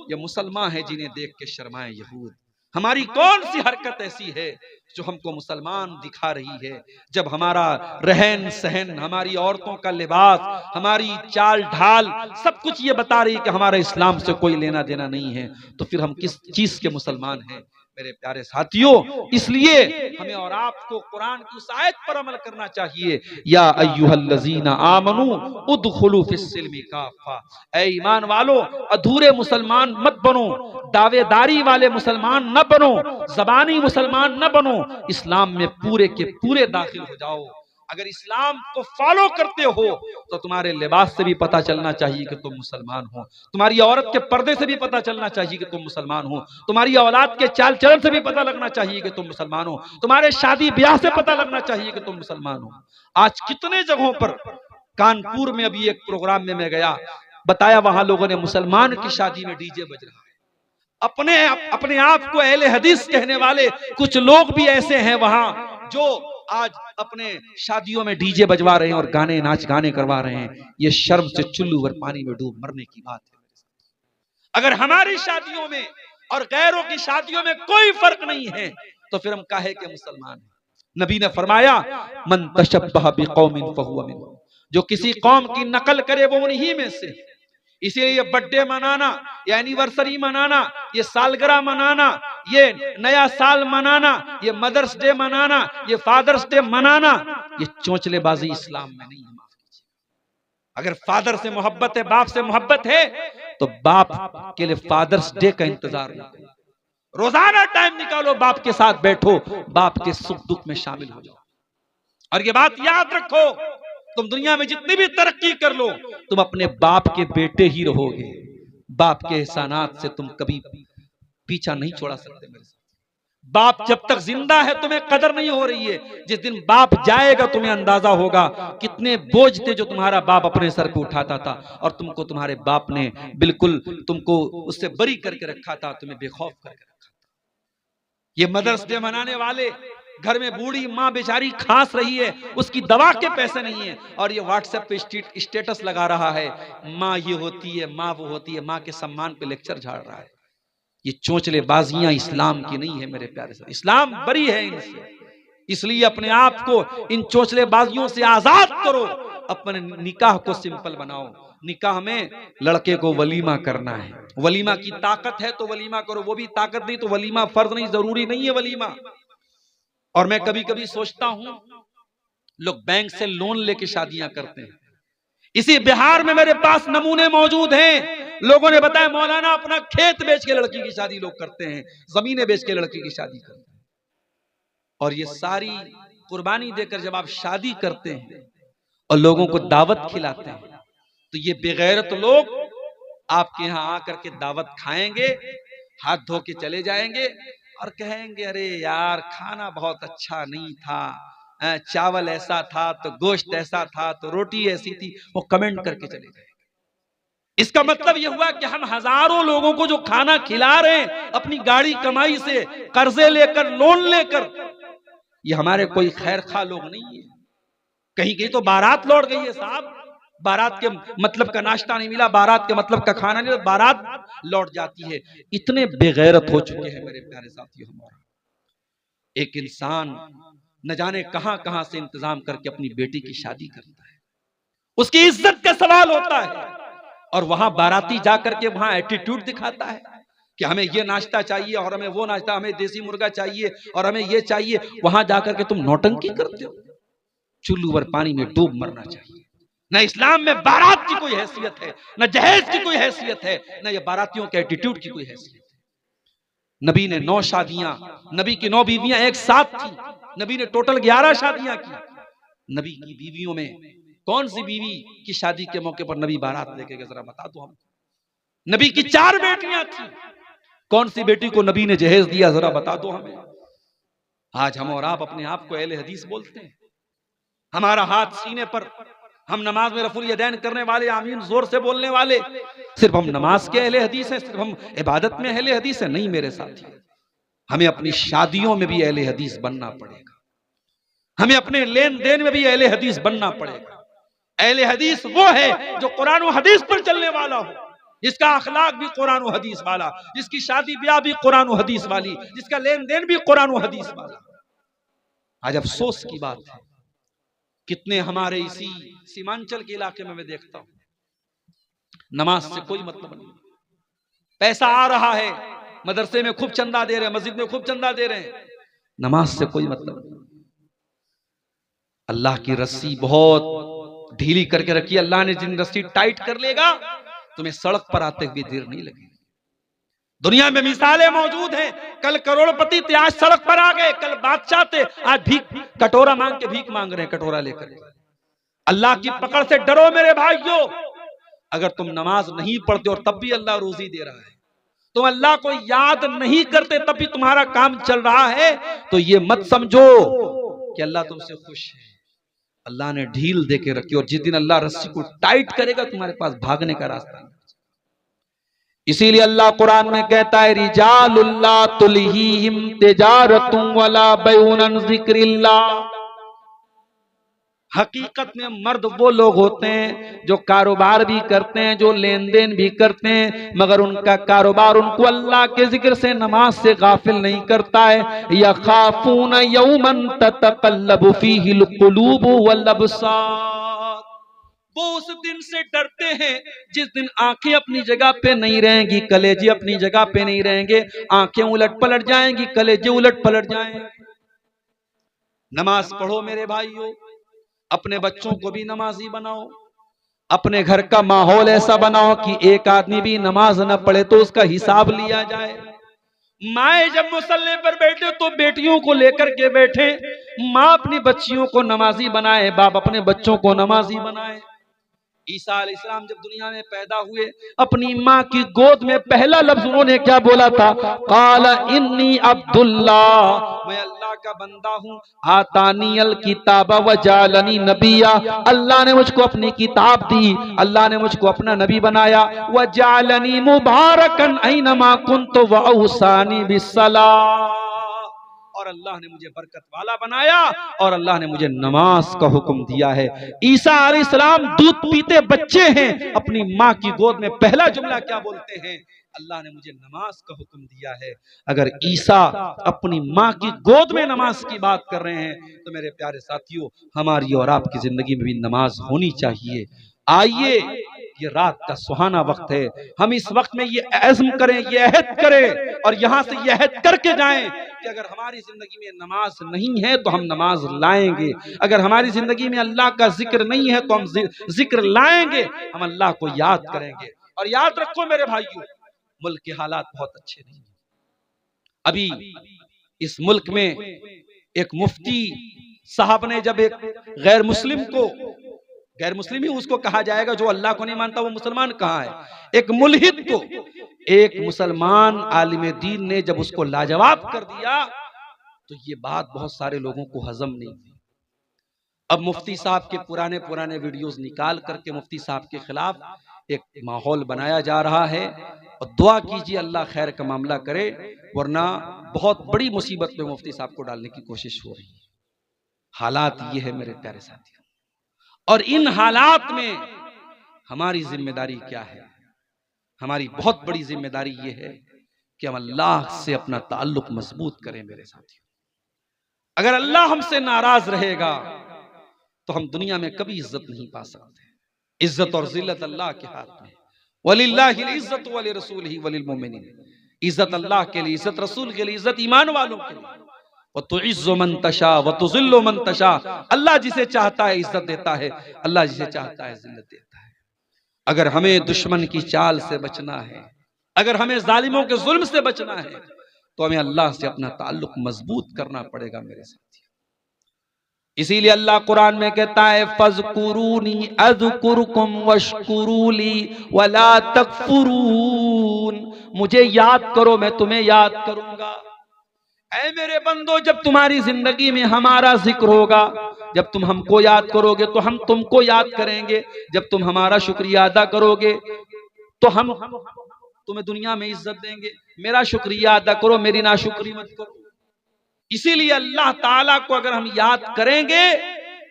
ये मुसलमान है जिन्हें देख के शर्माए यहूद। हमारी कौन सी हरकत ऐसी है जो हमको मुसलमान दिखा रही है? जब हमारा रहन सहन, हमारी औरतों का लिबास, हमारी चाल ढाल सब कुछ ये बता रही है कि हमारा इस्लाम से कोई लेना देना नहीं है, तो फिर हम किस चीज के मुसलमान हैं मेरे प्यारे साथियों? इसलिए हमें और आपको कुरान की उस आयत पर अमल करना चाहिए, या अय्युहल्लज़ीना आमनू उदखुलू फिस्सिल्मि काफ़ा। ऐ ईमान वालो, अधूरे मुसलमान मत बनो, दावेदारी वाले मुसलमान न बनो, ज़बानी मुसलमान न बनो, इस्लाम में पूरे के पूरे दाखिल हो जाओ। अगर इस्लाम को फॉलो करते हो तो तुम्हारे लिबास से भी पता चलना चाहिए कि तुम मुसलमान हो, तुम्हारी औरत के पर्दे से भी पता चलना चाहिए कि तुम मुसलमान हो, तुम्हारी औलाद के चाल चलन से भी पता लगना चाहिए कि तुम मुसलमान हो, तुम्हारे शादी ब्याह से पता लगना चाहिए कि तुम मुसलमान हो। आज कितने जगहों पर, कानपुर में अभी एक प्रोग्राम में मैं गया, बताया वहां लोगों ने मुसलमान की शादी में डीजे बज रहा है। अपने आप को अहले हदीस कहने वाले कुछ लोग भी ऐसे हैं वहां जो आज अपने शादियों में डीजे बजवा रहे हैं और गाने नाच गाने करवा रहे हैं। ये शर्म से चुल्लू भर पानी में डूब मरने की बात है। अगर हमारी शादियों में और गैरों की शादियों में कोई फर्क नहीं है तो फिर हम काहे के मुसलमान हैं? नबी ने फरमाया, मन तशब्बह बिकौमिन फहुवा मिनहुम, जो किसी कौम की नकल करे वो उन्हीं में से। इसीलिए ये बर्थडे मनाना, ये एनिवर्सरी मनाना, ये सालगिरह मनाना, ये नया साल मनाना, ये मदर्स डे मनाना, ये फादर्स डे मनाना, ये चोंचलेबाजी इस्लाम में नहीं है। माफ कीजिए, अगर फादर से मोहब्बत है, बाप से मोहब्बत है, तो बाप के लिए फादर्स डे का इंतजार ना करो, रोजाना टाइम निकालो, बाप के साथ बैठो, बाप के सुख दुख में शामिल हो जाओ। और ये बात याद रखो, तुम दुनिया में जितनी भी तरक्की कर लो, तुम अपने बाप के बेटे ही रहोगे। बाप के एहसानात से तुम कभी पीछा नहीं छोड़ा सकते मेरे साथ। बाप जब तक जिंदा है तुम्हें कदर नहीं हो रही है, जिस दिन बाप जाएगा तुम्हें अंदाजा होगा कितने बोझ थे जो तुम्हारा बाप अपने सर पे उठाता था, और तुमको तुम्हारे बाप ने बिल्कुल तुमको उससे बरी करके रखा था, तुम्हें बेखौफ करके रखा था। ये मदर्स डे मनाने वाले, घर में बूढ़ी माँ बेचारी खांस रही है, उसकी दवा के पैसे नहीं है, और ये व्हाट्सएप पे स्टेटस लगा रहा है, माँ ये होती है, माँ वो होती है, माँ के सम्मान पे लेक्चर झाड़ रहा है। ये चोंचले बाजियां इस्लाम की नहीं है मेरे प्यारे साथ, इस्लाम बरी है इनसे। इसलिए अपने आप को इन चोंचले बाजियों से आजाद करो, अपने निकाह को सिंपल बनाओ। निकाह में लड़के को वलीमा करना है, वलीमा की ताकत है तो वलीमा करो, वो भी ताकत नहीं तो वलीमा फर्ज नहीं, जरूरी नहीं है वलीमा। और मैं कभी कभी सोचता हूं, लोग बैंक से लोन लेके शादियां करते हैं। इसी बिहार में मेरे पास नमूने मौजूद हैं, लोगों ने बताया मौलाना अपना खेत बेच के लड़की की शादी लोग करते हैं, जमीनें बेच के लड़की की शादी करते हैं। और ये सारी कुर्बानी देकर जब आप शादी करते हैं और लोगों को दावत खिलाते हैं, तो ये बेगैरत लोग आपके यहां आकर के दावत खाएंगे, हाथ धो के चले जाएंगे और कहेंगे अरे यार खाना बहुत अच्छा नहीं था, चावल ऐसा था तो गोश्त ऐसा था तो रोटी ऐसी थी, वो कमेंट करके चले जाएंगे। इसका मतलब यह हुआ कि हम हजारों लोगों को जो खाना खिला रहे हैं अपनी गाड़ी कमाई से, कर्जे लेकर, लोन लेकर, ये हमारे कोई खैर खा लोग नहीं है। कहीं कहीं तो बारात लौट गई है साहब, बारात के मतलब का नाश्ता नहीं मिला, बारात के मतलब का खाना नहीं, बारात लौट जाती है। इतने बेगैरत हो चुके हैं मेरे प्यारे साथियों। हमारा एक इंसान न जाने कहां कहां से इंतजाम करके अपनी बेटी की शादी करता है, उसकी इज्जत का सवाल होता है, और वहां बाराती जाकर के वहां एटीट्यूड दिखाता है कि हमें ये नाश्ता चाहिए और हमें वो नाश्ता, हमें देसी मुर्गा चाहिए और हमें ये चाहिए। वहां जाकर के तुम नौटंकी करते हो, चुल्लू भर पानी में डूब मरना चाहिए। न इस्लाम में बारात की कोई हैसियत है, न जहेज की कोई हैसियत है, न ये बारातियों के एटीट्यूड की कोई हैसियत है। नबी ने 9 शादियां, नबी की 9 बीवियां एक साथ थी, नबी ने टोटल 11 शादियां की। नबी की बीवियों में कौन सी बीवी की शादी के मौके पर नबी बारात लेके गए, जरा बता दो हमको। नबी की 4 बेटियां थी, कौन सी बेटी को नबी ने जहेज दिया, जरा बता दो हमें। आज हम और आप अपने आप को अहले हदीस बोलते हैं, हमारा हाथ सीने पर, हम नमाज में रफुल यदैन करने वाले, आमीन जोर से बोलने वाले, सिर्फ हम नमाज के अहले हदीस हैं, सिर्फ हम इबादत में अहले हदीस हैं? नहीं मेरे साथी, हमें अपनी शादियों में भी अहले हदीस बनना पड़ेगा, हमें अपने लेन देन में भी अहले हदीस बनना पड़ेगा। अहले हदीस वो है जो कुरान और हदीस पर चलने वाला हो, जिसका अखलाक भी कुरान और हदीस वाला, जिसकी शादी ब्याह भी कुरान और हदीस वाली, जिसका लेन देन भी कुरान और हदीस वाला। आज अफसोस की बात है, कितने हमारे इसी सीमांचल के इलाके में मैं देखता हूं नमाज से कोई मतलब नहीं, पैसा आ रहा है, मदरसे में खूब चंदा दे रहे हैं, मस्जिद में खूब चंदा दे रहे हैं, नमाज से कोई मतलब नहीं। अल्लाह की रस्सी बहुत ढीली करके रखी, अल्लाह ने जिन रस्सी टाइट कर लेगा तुम्हें सड़क पर आते हुए देर नहीं लगेगी। दुनिया में मिसालें मौजूद हैं, कल करोड़पति थे आज सड़क पर आ गए, कल बादशाह थे आज भीख कटोरा मांग के भीख मांग रहे हैं, कटोरा लेकर। अल्लाह की पकड़ से डरो मेरे भाइयों। अगर तुम नमाज नहीं पढ़ते और तब भी अल्लाह रोजी दे रहा है, तुम अल्लाह को याद नहीं करते तब भी तुम्हारा काम चल रहा है, तो ये मत समझो कि अल्लाह तुमसे खुश है। अल्लाह ने ढील दे के रखी, और जिस दिन अल्लाह रस्सी को टाइट करेगा तुम्हारे पास भागने का रास्ता नहीं। इसीलिए अल्लाह कुरान में कहता है, रिजालुल्ला तुलहीहिम तिजारतुम वला बैउन अन जिक्रिल्लाह। हकीकत में मर्द वो लोग होते हैं जो कारोबार भी करते हैं, जो लेन देन भी करते हैं, मगर उनका कारोबार उनको अल्लाह के जिक्र से, नमाज से गाफिल नहीं करता है। यखाफून यौमन ततक़ल्लबु फीहिल क़ुलूबु वल अब्सार। वो उस दिन से डरते हैं जिस दिन आंखें अपनी जगह पे नहीं रहेंगी, कलेजे अपनी जगह पे नहीं रहेंगे, आंखें उलट पलट जाएंगी, कलेजे उलट पलट जाएंगे। नमाज पढ़ो मेरे भाइयों, अपने बच्चों को भी नमाजी बनाओ, अपने घर का माहौल ऐसा बनाओ कि एक आदमी भी नमाज न पढ़े तो उसका हिसाब लिया जाए। माए जब मुसल्ले पर बैठे तो बेटियों को लेकर के बैठे, माँ अपनी बच्चियों को नमाजी बनाए, बाप अपने बच्चों को नमाजी बनाए। ईसा अलैहिस्सलाम जब दुनिया में पैदा हुए, अपनी माँ की गोद में पहला लफ्ज उन्होंने क्या बोला था? काला इन्नी अब्दुल्लाह, मैं अल्लाह का बंदा हूँ। आतानियल किताब व जालनी नबिया, अल्लाह ने मुझको अपनी किताब दी, अल्लाह ने मुझको अपना नबी बनाया। व जालनी मुबारकन ऐनमा कुन्तु व औसानी बिस्सलाह, और अल्लाह ने मुझे बरकत वाला बनाया, और अल्लाह ने मुझे नमाज का हुक्म दिया है। ईसा अलैहिस्सलाम दूध पीते बच्चे हैं, अपनी माँ की गोद में पहला जुमला क्या बोलते हैं? अल्लाह ने मुझे नमाज का हुक्म दिया है। अगर ईसा अपनी माँ की गोद में नमाज की बात कर रहे हैं, तो मेरे प्यारे साथियों, हमारी और आपकी जिंदगी में भी नमाज होनी चाहिए। आइए, ये रात का सुहाना वक्त है, हम इस वक्त में ये अज़्म करें, ये अहद करें, और यहां से ये अहद करके जाएं कि अगर हमारी जिंदगी में नमाज नहीं है तो हम नमाज लाएंगे, अगर हमारी जिंदगी में अल्लाह का जिक्र नहीं है तो हम जिक्र लाएंगे, हम अल्लाह को याद करेंगे। और याद रखो मेरे भाइयों, मुल्क के हालात बहुत अच्छे नहीं है। अभी इस मुल्क में एक मुफ्ती साहब ने जब एक गैर मुस्लिम को, गैर मुस्लिम ही उसको कहा जाएगा, जो अल्लाह को नहीं मानता वो मुसलमान कहाँ है, एक मुल्हिद को एक मुसलमान आलिम दीन ने जब उसको लाजवाब कर दिया, तो ये बात बहुत सारे लोगों को हजम नहीं हुई। अब मुफ्ती साहब के पुराने पुराने वीडियोस निकाल करके मुफ्ती साहब के खिलाफ एक माहौल बनाया जा रहा है, और दुआ कीजिए अल्लाह खैर का मामला करे, वरना बहुत बड़ी मुसीबत में मुफ्ती साहब को डालने की कोशिश हो रही है। हालात ये है मेरे प्यारे साथियों, और इन हालात में हमारी जिम्मेदारी क्या है? हमारी बहुत बड़ी जिम्मेदारी ये है कि हम अल्लाह से अपना ताल्लुक मजबूत करें मेरे साथियों। अगर अल्लाह हमसे नाराज रहेगा तो हम दुनिया में कभी इज्जत नहीं पा सकते। इज्जत और जिल्लत अल्लाह के हाथ में। वलिल्लाहिल इज्जत वलि रसूलिही वलिल मोमिनीन, इज्जत अल्लाह के लिए, इज्जत रसूल के लिए, इज्जत ईमान वालों के लिए। व तुइज्जु मन तशा व तुज़िल्लु मन तशा, अल्लाह जिसे चाहता है इज्जत देता है, अल्लाह जिसे चाहता है जिल्लत देता है। अगर हमें दुश्मन की चाल से बचना है, अगर हमें जालिमों के जुल्म से बचना है, तो हमें अल्लाह से अपना ताल्लुक मजबूत करना पड़ेगा मेरे साथियों। इसीलिए अल्लाह कुरान में कहता है फज़कुरूनी अज़कुरुकुम वश्कुरूली वला तकफुरून, मुझे याद करो मैं तुम्हें याद करूंगा। ऐ मेरे बंदो, जब तुम्हारी जिंदगी में हमारा जिक्र होगा, जब तुम हमको याद करोगे तो हम तुमको याद करेंगे, जब तुम हमारा शुक्रिया अदा करोगे तो हम तुम्हें दुनिया में इज्जत देंगे। मेरा शुक्रिया अदा करो, मेरी नाशुक्री मत करो। इसीलिए अल्लाह ताला को अगर हम याद करेंगे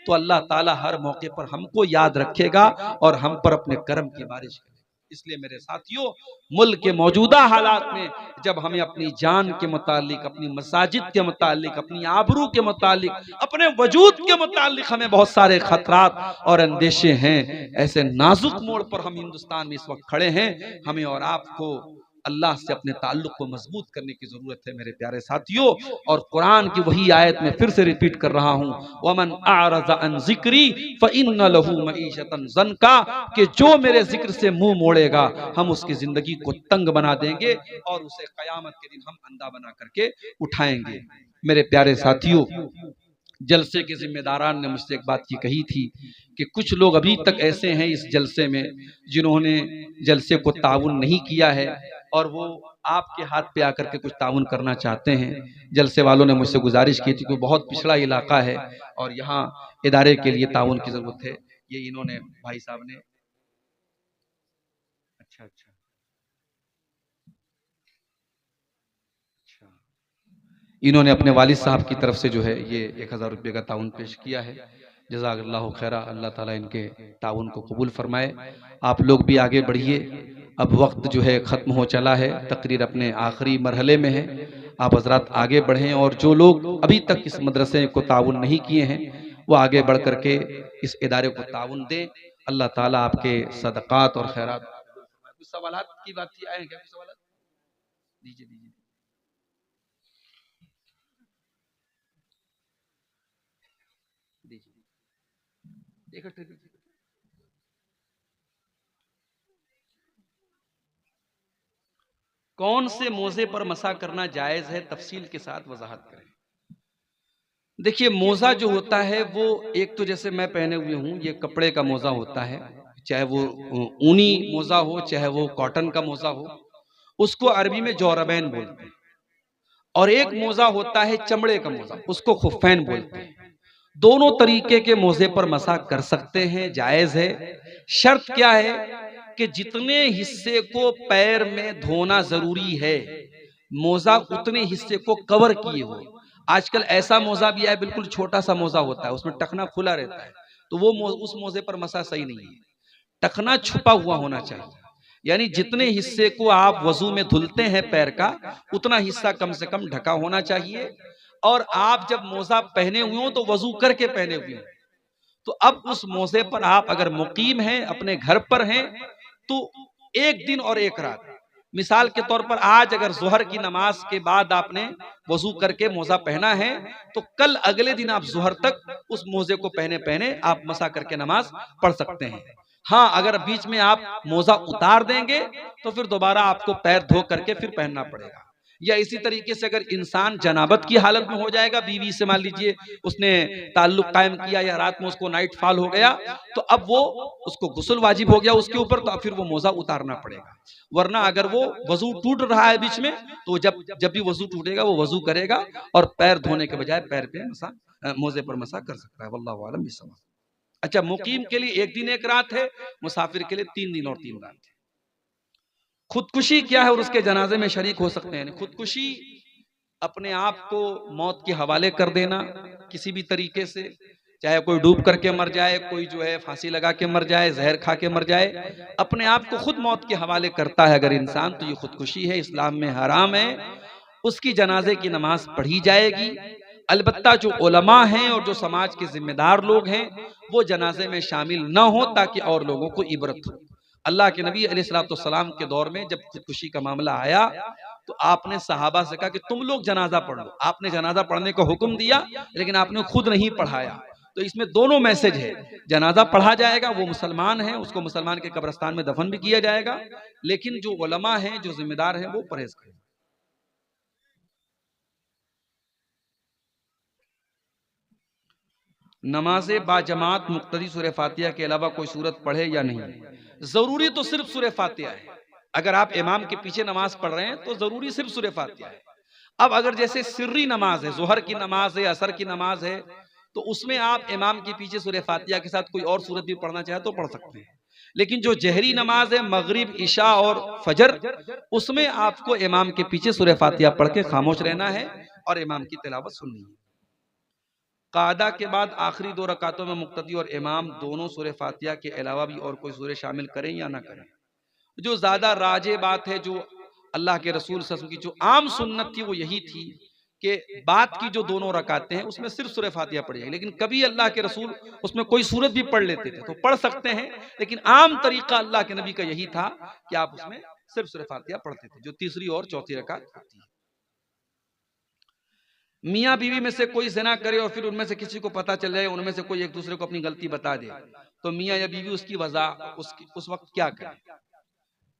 तो अल्लाह ताला हर मौके पर हमको याद रखेगा और हम पर अपने कर्म की बारिश करेगा। इसलिए मेरे साथियों, मुल्क के मौजूदा हालात में जब हमें अपनी जान के मुतालिक, अपनी मसाजिद के मुतालिक, अपनी आबरू के मुतालिक, अपने वजूद के मुतालिक हमें बहुत सारे खतरात और अंदेशे हैं, ऐसे नाजुक मोड़ पर हम हिंदुस्तान में इस वक्त खड़े हैं। हमें और आपको अल्लाह से अपने ताल्लुक को मजबूत करने की जरूरत है मेरे प्यारे साथियों। और कुरान की वही आयत में फिर से रिपीट कर रहा हूं, वमन आरज़ा अन ज़िक्री फ़इन्न लहू मईशतन ज़नका, कि जो मेरे जिक्र से मुंह मोड़ेगा हम उसकी जिंदगी को तंग बना देंगे और उसे कयामत के दिन हम अंधा बना करके उठाएंगे। मेरे प्यारे साथियों, जलसे के जिम्मेदारान ने मुझसे एक बात की कही थी कि कुछ लोग अभी तक ऐसे हैं इस जलसे में जिन्होंने जलसे को ताउन नहीं किया है और वो आपके हाथ पे आकर के कुछ ताउन करना चाहते हैं। जलसे वालों ने मुझसे गुजारिश की थी कि बहुत पिछड़ा इलाका है और यहाँ इदारे के लिए ताउन की जरूरत है। ये इन्होंने भाई साहब ने अच्छा अच्छा अच्छा इन्होंने अपने वालिद साहब की तरफ से जो है ये 1000 रुपये का ताउन पेश किया है। जज़ाकल्लाहु खैरा, अल्लाह ताला इनके ताउन को कबूल फरमाए। आप लोग भी आगे बढ़िए, अब वक्त जो है ख़त्म हो चला है, तकरीर अपने आखिरी मरहले में है। आप हजरात आगे बढ़ें और जो लोग अभी तक इस मदरसे को ताउन नहीं किए हैं वो आगे बढ़ करके इस इदारे को ताउन दें। अल्लाह ताला आपके सदक़ात और खैरात। कुछ सवालात की बात की आए हैं क्या? कुछ सवालात दीजिए दीजिए। कौन से मोजे पर मसा करना जायज है, तफसील के साथ वजाहत करें। देखिए, मोजा जो होता है वो एक तो जैसे मैं पहने हुए हूं, ये कपड़े का मोजा होता है, चाहे वो ऊनी मोजा हो चाहे वो कॉटन का मोजा हो, उसको अरबी में जौरबैन बोलते हैं। और एक मोजा होता है चमड़े का मोजा, उसको खुफैन बोलते हैं। दोनों तरीके के मोजे पर मसा कर सकते हैं, जायज है। शर्त क्या है कि जितने हिस्से को पैर में धोना जरूरी है, मोजा उतने हिस्से को कवर किए हो। आजकल ऐसा मोजा भी है, बिल्कुल छोटा सा मोजा होता है, उसमें टखना खुला रहता है, तो वो उस मोजे पर मसा सही नहीं है। टखना छुपा हुआ होना चाहिए, यानी जितने हिस्से को आप वजू में धुलते हैं पैर का, उतना हिस्सा कम से कम ढका होना चाहिए। और आप जब मोजा पहने हुए हो तो वजू करके पहने हुए हो। तो अब उस मोजे पर आप अगर मुकीम हैं, अपने घर पर हैं, तो एक दिन और एक रात, मिसाल के तौर पर आज अगर जोहर की नमाज के बाद आपने वजू करके मोजा पहना है तो कल अगले दिन आप जोहर तक उस मोजे को पहने पहने आप मसा करके नमाज पढ़ सकते हैं। हाँ, अगर बीच में आप मोजा उतार देंगे तो फिर दोबारा आपको पैर धो करके फिर पहनना पड़ेगा। या इसी तरीके से अगर इंसान जनाबत की हालत में हो जाएगा, बीवी से मान लीजिए उसने ताल्लुक कायम किया या रात में उसको नाइट फॉल हो गया, तो अब वो उसको गुस्ल वाजिब हो गया उसके ऊपर, तो फिर वो मोजा उतारना पड़ेगा। वरना अगर वो वजू टूट रहा है बीच में, तो जब जब भी वजू टूटेगा वो वजू करेगा और पैर धोने के बजाय पैर पे मसा, मोजे पर मसा कर सकता है। वल्लाहु आलम बिस्सवाब। अच्छा, मुकीम के लिए एक दिन एक रात है, मुसाफिर के लिए 3 दिन और 3 रात है। खुदकुशी क्या है और उसके जनाजे में शरीक हो सकते हैं। खुदकुशी अपने आप को मौत के हवाले कर देना किसी भी तरीके से, चाहे कोई डूब करके मर जाए, कोई जो है फांसी लगा के मर जाए, जहर खा के मर जाए, अपने आप को खुद मौत के हवाले करता है अगर इंसान, तो ये खुदकुशी है, इस्लाम में हराम है। उसकी जनाजे की नमाज पढ़ी जाएगी। अलबत्ता जो उलमा हैं और जो समाज के जिम्मेदार लोग हैं वो जनाजे में शामिल न हो ताकि और लोगों को इबरत हो। अल्लाह के नबी अलैहिस्सलाम के दौर में जब खुदकुशी का मामला आया तो आपने सहाबा से कहा कि तुम लोग जनाजा पढ़ लो। आपने जनाजा पढ़ने का हुक्म दिया लेकिन आपने खुद नहीं पढ़ाया। तो इसमें दोनों मैसेज है, जनाजा पढ़ा जाएगा, वो मुसलमान है, उसको मुसलमान के कब्रिस्तान में दफन भी किया जाएगा, लेकिन जो उलमा हैं, जो जिम्मेदार हैं, वो परहेज करें। नमाज बाजमात मुक्तदी सूरह फातिहा के अलावा कोई सूरत पढ़े या नहीं? जरूरी तो सिर्फ सूरह फातिहा है। अगर आप इमाम के पीछे नमाज पढ़ रहे हैं तो जरूरी सिर्फ सूरह फातिहा है। अब अगर जैसे सिर्री नमाज है, जोहर की नमाज है, असर की नमाज है, तो उसमें आप इमाम के पीछे सूरह फातिहा के साथ कोई और सूरत भी पढ़ना चाहे तो पढ़ सकते हैं। लेकिन जो जहरी नमाज है, मगरिब, इशा और फजर, उसमें आपको इमाम के पीछे सूरह फातिहा पढ़ के खामोश रहना है और इमाम की तिलावत सुननी है। कादा के बाद आखिरी 2 रकातों में मुक्तदी और इमाम दोनों सूरह फातिहा के अलावा भी और कोई सूरह शामिल करें या ना करें? जो ज्यादा राजे बात है, जो अल्लाह के रसूल सल्लल्लाहु अलैहि वसल्लम की जो आम सुन्नत थी वो यही थी कि बात की जो 2 रकातें हैं उसमें सिर्फ सूरह फातिहा पढ़ी जाएगी। लेकिन कभी अल्लाह के रसूल उसमें कोई सूरत भी पढ़ लेते थे तो पढ़ सकते हैं, लेकिन आम तरीका अल्लाह के नबी का यही था कि आप उसमें सिर्फ सूरह फातिहा पढ़ते थे, जो तीसरी और चौथी रकात होती है। मियाँ बीवी में से कोई ज़िना करे और फिर उनमें से किसी को पता चल जाए, उनमें से कोई एक दूसरे को अपनी गलती बता दे, तो मियाँ या बीवी उसकी वजह उस वक्त क्या करे?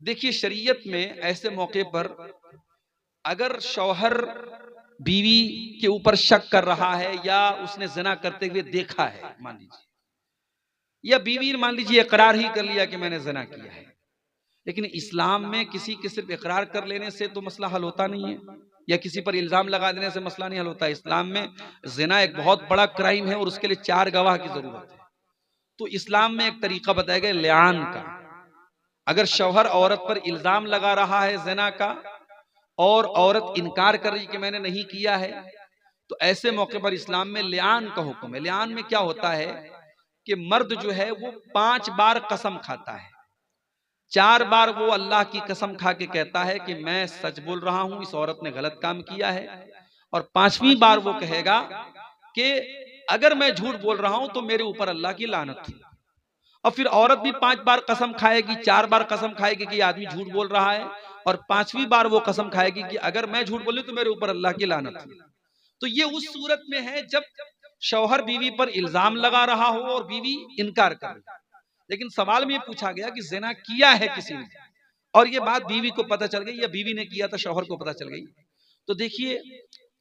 देखिए, शरीयत में ऐसे मौके पर अगर शौहर बीवी के ऊपर शक कर रहा है या उसने ज़िना करते हुए देखा है, मान लीजिए, या बीवी मान लीजिए इकरार ही कर लिया कि मैंने ज़िना किया है, लेकिन इस्लाम में किसी के सिर्फ इकरार कर लेने से तो मसला हल होता नहीं है, या किसी पर इल्जाम लगा देने से मसला नहीं हल होता है। इस्लाम में जिना एक बहुत बड़ा क्राइम है और उसके लिए 4 गवाह की जरूरत है। तो इस्लाम में एक तरीका बताया गया लिआन का। अगर शौहर औरत पर इल्जाम लगा रहा है जिना का और औरत इनकार कर रही कि मैंने नहीं किया है, तो ऐसे मौके पर इस्लाम में लिआन का हुक्म है। लिआन में क्या होता है कि मर्द जो है वो 5 बार कसम खाता है। 4 बार वो अल्लाह की कसम खा के कहता है कि मैं सच बोल रहा हूं, इस औरत ने गलत काम किया है, और 5वीं बार वो कहेगा कि अगर मैं झूठ बोल रहा हूं तो मेरे ऊपर अल्लाह की लानत थी। और फिर औरत भी 5 बार कसम खाएगी, 4 बार कसम खाएगी कि आदमी झूठ बोल रहा है, और 5वीं बार वो कसम खाएगी कि अगर मैं झूठ बोलूं तो मेरे ऊपर अल्लाह की लानत थी। तो ये उस सूरत में है जब शौहर बीवी पर इल्जाम लगा रहा हो और बीवी इनकार कर रही। लेकिन सवाल में ये पूछा गया कि ज़िना किया है किसी ने, और ये बात बीवी को पता चल गई या बीवी ने किया था शौहर को पता चल गई, तो देखिए,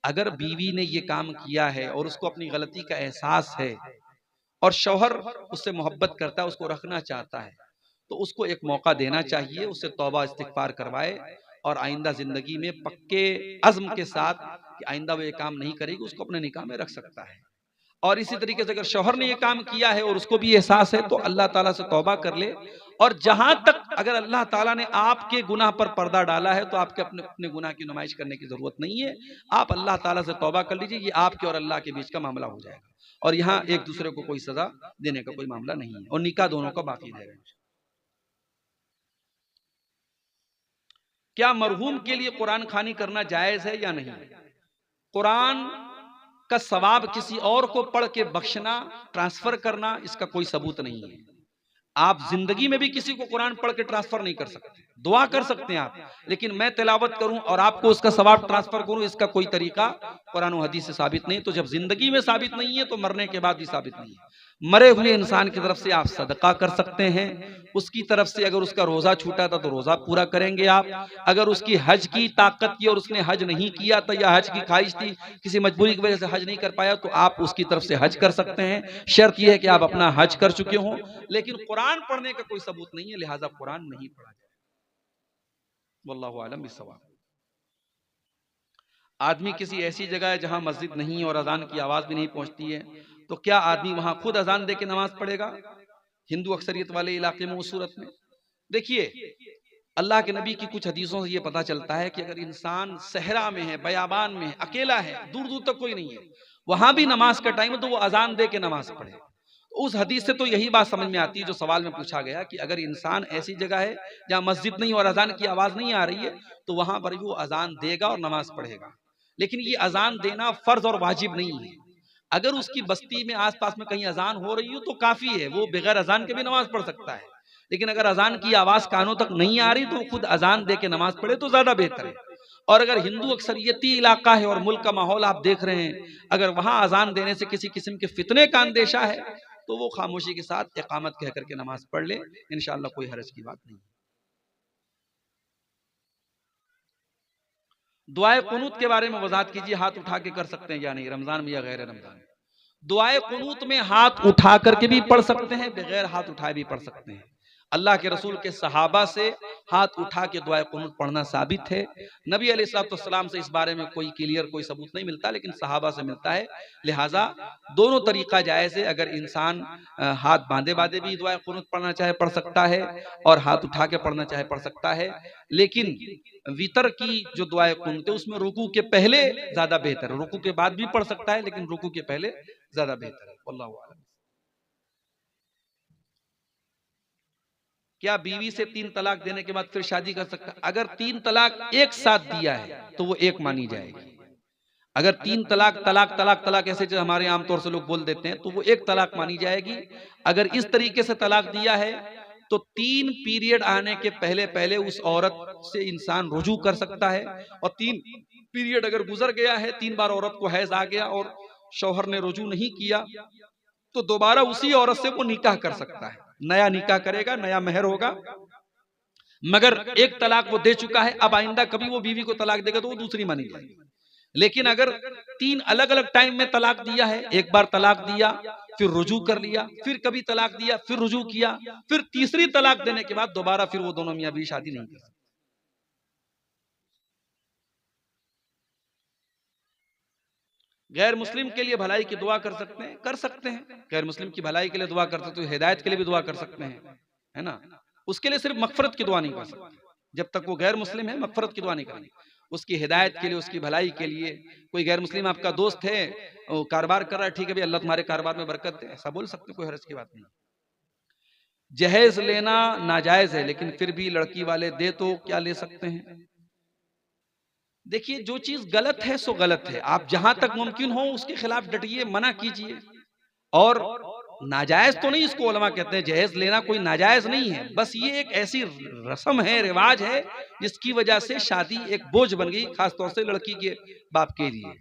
अगर बीवी ने ये काम किया है और उसको अपनी गलती का एहसास है और शौहर उससे मोहब्बत करता है, उसको रखना चाहता है, तो उसको एक मौका देना चाहिए, उससे तौबा इस्तिगफार करवाए और आइंदा जिंदगी में पक्के अज़्म के साथ कि आइंदा वो ये काम नहीं करेगी, उसको अपने निकाह में रख सकता है। और इसी तरीके से अगर शौहर ने ये काम किया है और उसको भी एहसास है तो अल्लाह ताला से तौबा कर ले। और जहां तक अगर अल्लाह ताला ने आपके गुनाह पर पर्दा डाला है तो आपके अपने अपने गुनाह की नुमाइश करने की जरूरत नहीं है। आप अल्लाह ताला से तौबा कर लीजिए, ये आपके और अल्लाह के बीच का मामला हो जाएगा और यहाँ एक दूसरे को कोई सजा देने का कोई मामला नहीं है और निकाह दोनों का बाकी रहेगा। क्या मरहूम के लिए कुरान खानी करना जायज है या नहीं? कुरान का सवाब किसी और को पढ़ के बख्शना, ट्रांसफर करना, इसका कोई सबूत नहीं है। आप जिंदगी में भी किसी को कुरान पढ़ के ट्रांसफर नहीं कर सकते। दुआ कर सकते हैं आप, लेकिन मैं तिलावत करूं और आपको उसका सवाब ट्रांसफर करूं, इसका कोई तरीका कुरान और हदीस से साबित नहीं। तो जब जिंदगी में साबित नहीं है तो मरने के बाद भी साबित नहीं है। मरे हुए इंसान की तरफ से आप सदका कर सकते हैं, उसकी तरफ से अगर उसका रोजा छूटा था तो रोजा पूरा करेंगे आप। अगर उसकी हज की ताकत की और उसने हज नहीं किया था या हज की ख्वाहिश थी, किसी मजबूरी की वजह से हज नहीं कर पाया, तो आप उसकी तरफ से हज कर सकते हैं। शर्त यह है कि आप अपना हज कर चुके हों, लेकिन कुरान पढ़ने का कोई सबूत नहीं है, लिहाजा कुरान नहीं पढ़ा जाए। वल्लाहु आलम बिस्सवाब। आदमी किसी ऐसी जगह है जहां मस्जिद नहीं और अजान की आवाज भी नहीं पहुंचती है, तो क्या आदमी वहां खुद अजान दे के नमाज पढ़ेगा? हिंदू अक्सरियत वाले इलाके में, उस सूरत में देखिए, अल्लाह के नबी की कुछ हदीसों से यह पता चलता है कि अगर इंसान सहरा में है, बयाबान में है, अकेला है, दूर दूर तक कोई नहीं है, वहां भी नमाज का टाइम है तो वो अजान दे के नमाज पढ़े। तो उस हदीस से तो यही बात समझ में आती है जो सवाल में पूछा गया कि अगर इंसान ऐसी जगह है जहां मस्जिद नहीं और अजान की आवाज नहीं आ रही है तो वहां पर भी वो अजान देगा और नमाज पढ़ेगा। लेकिन ये अजान देना फर्ज और वाजिब नहीं है। अगर उसकी बस्ती में आसपास में कहीं अजान हो रही हो तो काफी है, वो बगैर अजान के भी नमाज पढ़ सकता है। लेकिन अगर अजान की आवाज कानों तक नहीं आ रही तो खुद अजान दे के नमाज पढ़े तो ज्यादा बेहतर है। और अगर हिंदू अक्सरियती इलाका है और मुल्क का माहौल आप देख रहे हैं, अगर वहां अजान देने से किसी किस्म के फितने का अंदेशा है तो वो खामोशी के साथ इकामत कह करके नमाज पढ़ ले, इंशाअल्लाह कोई हरज की बात नहीं। दुआए कुनूत के बारे में वजाहत कीजिए, हाथ उठा के कर सकते हैं या नहीं, रमजान में या गैर रमजान में? दुआए कुनूत में हाथ उठा करके भी पढ़ सकते हैं, बगैर हाथ उठाए भी पढ़ सकते हैं। अल्लाह के रसूल के सहाबा से हाथ उठा के दुआए कुनूत पढ़ना साबित है। नबी अलैहिस्सलाम से इस बारे में कोई क्लियर कोई सबूत नहीं मिलता, लेकिन सहाबा से मिलता है। लिहाजा दोनों तरीका जायज़ है। अगर इंसान हाथ बांधे बांधे भी दुआए कुनूत पढ़ना चाहे पढ़ सकता है, और हाथ उठा के पढ़ना चाहे पढ़ सकता है। लेकिन वितर की जो दुआए कुनूत है उसमें रुकू के पहले ज्यादा बेहतर है। रुकू के बाद भी पढ़ सकता है, लेकिन रुकू के पहले ज्यादा बेहतर है। वल्लाहु आलम। क्या बीवी से 3 तलाक देने के बाद फिर शादी कर सकता है? अगर 3 तलाक एक साथ दिया है तो वो एक मानी जाएगी। अगर 3 तलाक तलाक तलाक तलाक ऐसे जो हमारे आमतौर से लोग बोल देते हैं, तो वो एक तलाक मानी जाएगी। अगर इस तरीके से तलाक दिया है तो 3 पीरियड आने के पहले पहले उस औरत से इंसान रुजू कर सकता है। और 3 पीरियड अगर गुजर गया है, 3 बार औरत को हैज आ गया और शौहर ने रुजू नहीं किया, तो दोबारा उसी औरत से वो निकाह कर सकता है। नया निकाह करेगा, नया मेहर होगा। मगर एक तलाक वो दे चुका है, अब आइंदा कभी वो बीवी को तलाक देगा तो वो दूसरी मानी जाएगी। लेकिन अगर 3 अलग अलग टाइम में तलाक दिया है, एक बार तलाक दिया फिर रुजू कर लिया, फिर कभी तलाक दिया फिर रुजू किया, फिर तीसरी तलाक देने के बाद दोबारा फिर वो दोनों मियां बीवी शादी नहीं कर सकते। गैर मुस्लिम के लिए भलाई की दुआ कर सकते हैं? कर सकते हैं। गैर मुस्लिम की भलाई के लिए दुआ कर सकते हैं, हिदायत के लिए भी दुआ कर सकते हैं, है ना। उसके लिए सिर्फ मगफरत की दुआ नहीं कर सकते। जब तक वो गैर मुस्लिम है मगफरत की दुआ नहीं करेंगे। उसकी हिदायत के लिए, उसकी भलाई के लिए। कोई गैर मुस्लिम आपका दोस्त है, वो कारोबार कर रहा है, ठीक है भाई अल्लाह तुम्हारे कारोबार में बरकत दे, ऐसा बोल सकते, कोई हर्ज की बात नहीं। जहेज लेना नाजायज है, लेकिन फिर भी लड़की वाले दे तो क्या ले सकते हैं? देखिए, जो चीज गलत है सो गलत है। आप जहां तक मुमकिन हो उसके खिलाफ डटिए, मना कीजिए। और नाजायज तो नहीं इसको उलमा कहते हैं, जहेज लेना कोई नाजायज नहीं है। बस ये एक ऐसी रस्म है, रिवाज है, जिसकी वजह से शादी एक बोझ बन गई, खासतौर से लड़की के बाप के लिए।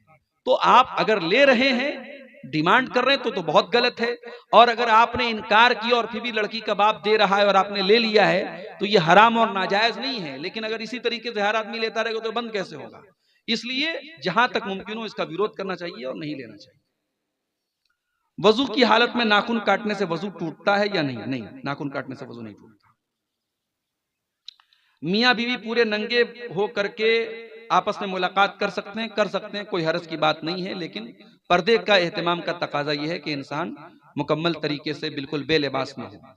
तो आप अगर ले रहे हैं, डिमांड कर रहे हैं, तो बहुत गलत है। और अगर आपने इनकार किया और फिर भी लड़की का बाप दे रहा है और आपने ले लिया है, तो ये हराम और नाजायज नहीं है। लेकिन अगर इसी तरीके से हर आदमी लेता रहेगा तो बंद कैसे होगा? इसलिए जहां तक मुमकिन हो इसका विरोध करना चाहिए और नहीं लेना चाहिए। वजू की हालत में नाखून काटने से वजू टूटता है या नहीं? नहीं, नाखून काटने से वजू नहीं टूटता। मियां बीवी पूरे नंगे हो करके आपस में मुलाकात कर सकते हैं? कर सकते हैं, कोई हर्ज की बात नहीं है। लेकिन पर्दे का एहतमाम का तकाजा यह है कि इंसान मुकम्मल तरीके से बिल्कुल बेलिबास में हो।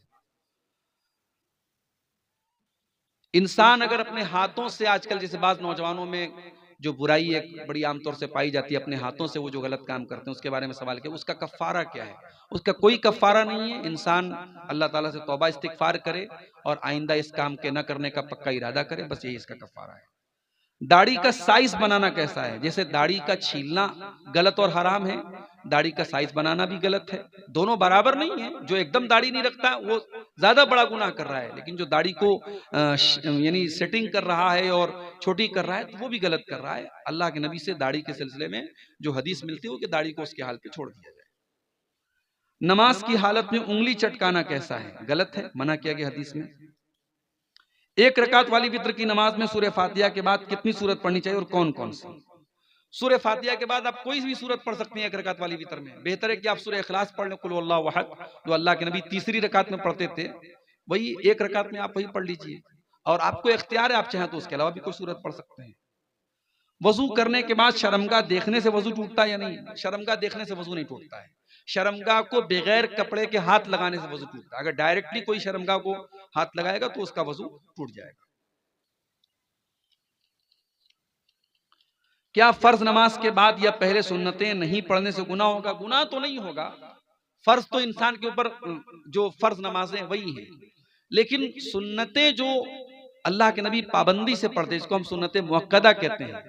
इंसान अगर अपने हाथों से, आजकल जैसे बाज नौजवानों में जो बुराई एक बड़ी आमतौर से पाई जाती है, अपने हाथों से वो जो गलत काम करते हैं, उसके बारे में सवाल किया, उसका कफ़ारा क्या है? उसका कोई कफ़ारा नहीं है। इंसान अल्लाह ताला से तौबा इस्तिग़फ़ार करे और आइंदा इस काम के न करने का पक्का इरादा करे, बस यही इसका कफ़ारा है। दाढ़ी का साइज बनाना कैसा है? जैसे दाढ़ी का छीलना गलत और हराम है, दाढ़ी का साइज बनाना भी गलत है। दोनों बराबर नहीं है। जो एकदम दाढ़ी नहीं रखता वो ज्यादा बड़ा गुनाह कर रहा है, लेकिन जो दाढ़ी को यानी सेटिंग कर रहा है और छोटी कर रहा है, तो वो भी गलत कर रहा है। अल्लाह के नबी से दाढ़ी के सिलसिले में जो हदीस मिलती है वो कि दाढ़ी को उसके हाल पे छोड़ दिया जाए। नमाज की हालत में उंगली चटकाना कैसा है? गलत है, मना किया गया हदीस में। एक रकात वाली वित्र की नमाज में सूरह फातिहा के बाद कितनी सूरत पढ़नी चाहिए और कौन कौन सी? सूरह फातिहा के बाद आप कोई भी सूरत पढ़ सकते हैं। एक रकात वाली वित्र में बेहतर है कि आप सूरह इखलास पढ़ लें, कुल हुवल्लाहु अहद, जो अल्लाह के नबी तीसरी रकात में पढ़ते थे, वही एक रकात में आप वही पढ़ लीजिए। और आपको इख्तियार है, आप चाहें तो उसके अलावा भी कोई सूरत पढ़ सकते हैं। वजू करने के बाद शर्मगाह देखने से वजू टूटता है या नहीं? शर्मगाह देखने से वजू नहीं टूटता है। शर्मगाह को बगैर कपड़े के हाथ लगाने से वजू टूटता है। अगर डायरेक्टली कोई शर्मगाह को हाथ लगाएगा तो उसका वजू टूट जाएगा। क्या फर्ज नमाज के बाद या पहले सुन्नतें नहीं पढ़ने से गुनाह होगा? गुनाह तो नहीं होगा। फर्ज तो इंसान के ऊपर जो फर्ज नमाजें वही हैं, लेकिन सुन्नतें जो अल्लाह के नबी पाबंदी से पढ़ते, इसको हम सुन्नतें मुअक्कदा कहते हैं,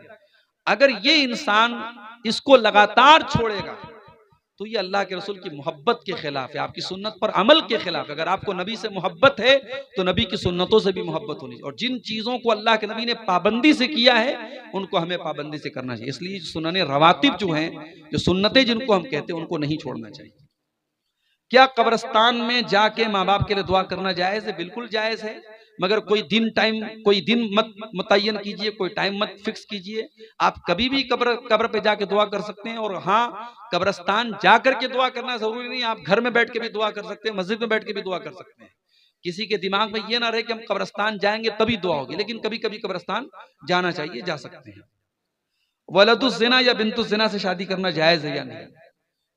अगर ये इंसान इसको लगातार छोड़ेगा तो ये अल्लाह के रसूल की मोहब्बत के खिलाफ है, आपकी सुन्नत पर अमल के खिलाफ है। अगर आपको नबी से मोहब्बत है तो नबी की सुन्नतों से भी मोहब्बत होनी चाहिए। और जिन चीजों को अल्लाह के नबी ने पाबंदी से किया है उनको हमें पाबंदी से करना चाहिए। इसलिए सुन्नते रवातिब जो हैं, जो सुन्नतें जिनको हम कहते हैं, उनको नहीं छोड़ना चाहिए। क्या कब्रिस्तान में जाके माँ बाप के लिए दुआ करना जायज है? बिल्कुल जायज है। मगर कोई दिन मत मुतय्यन कीजिए, कोई टाइम मत फिक्स कीजिए। आप कभी भी कब्र पे जाके दुआ कर सकते हैं। और हाँ, कब्रस्तान जाकर के दुआ करना जरूरी नहीं, आप घर में बैठ के भी दुआ कर सकते हैं, मस्जिद में बैठ के भी दुआ कर सकते हैं। किसी के दिमाग में ये ना रहे कि हम कब्रस्तान जाएंगे तभी दुआ होगी, लेकिन कभी कभी कब्रस्तान जाना चाहिए, जा सकते हैं। वलदुस ज़िना या बिन्तुस ज़िना से शादी करना जायज है या नहीं?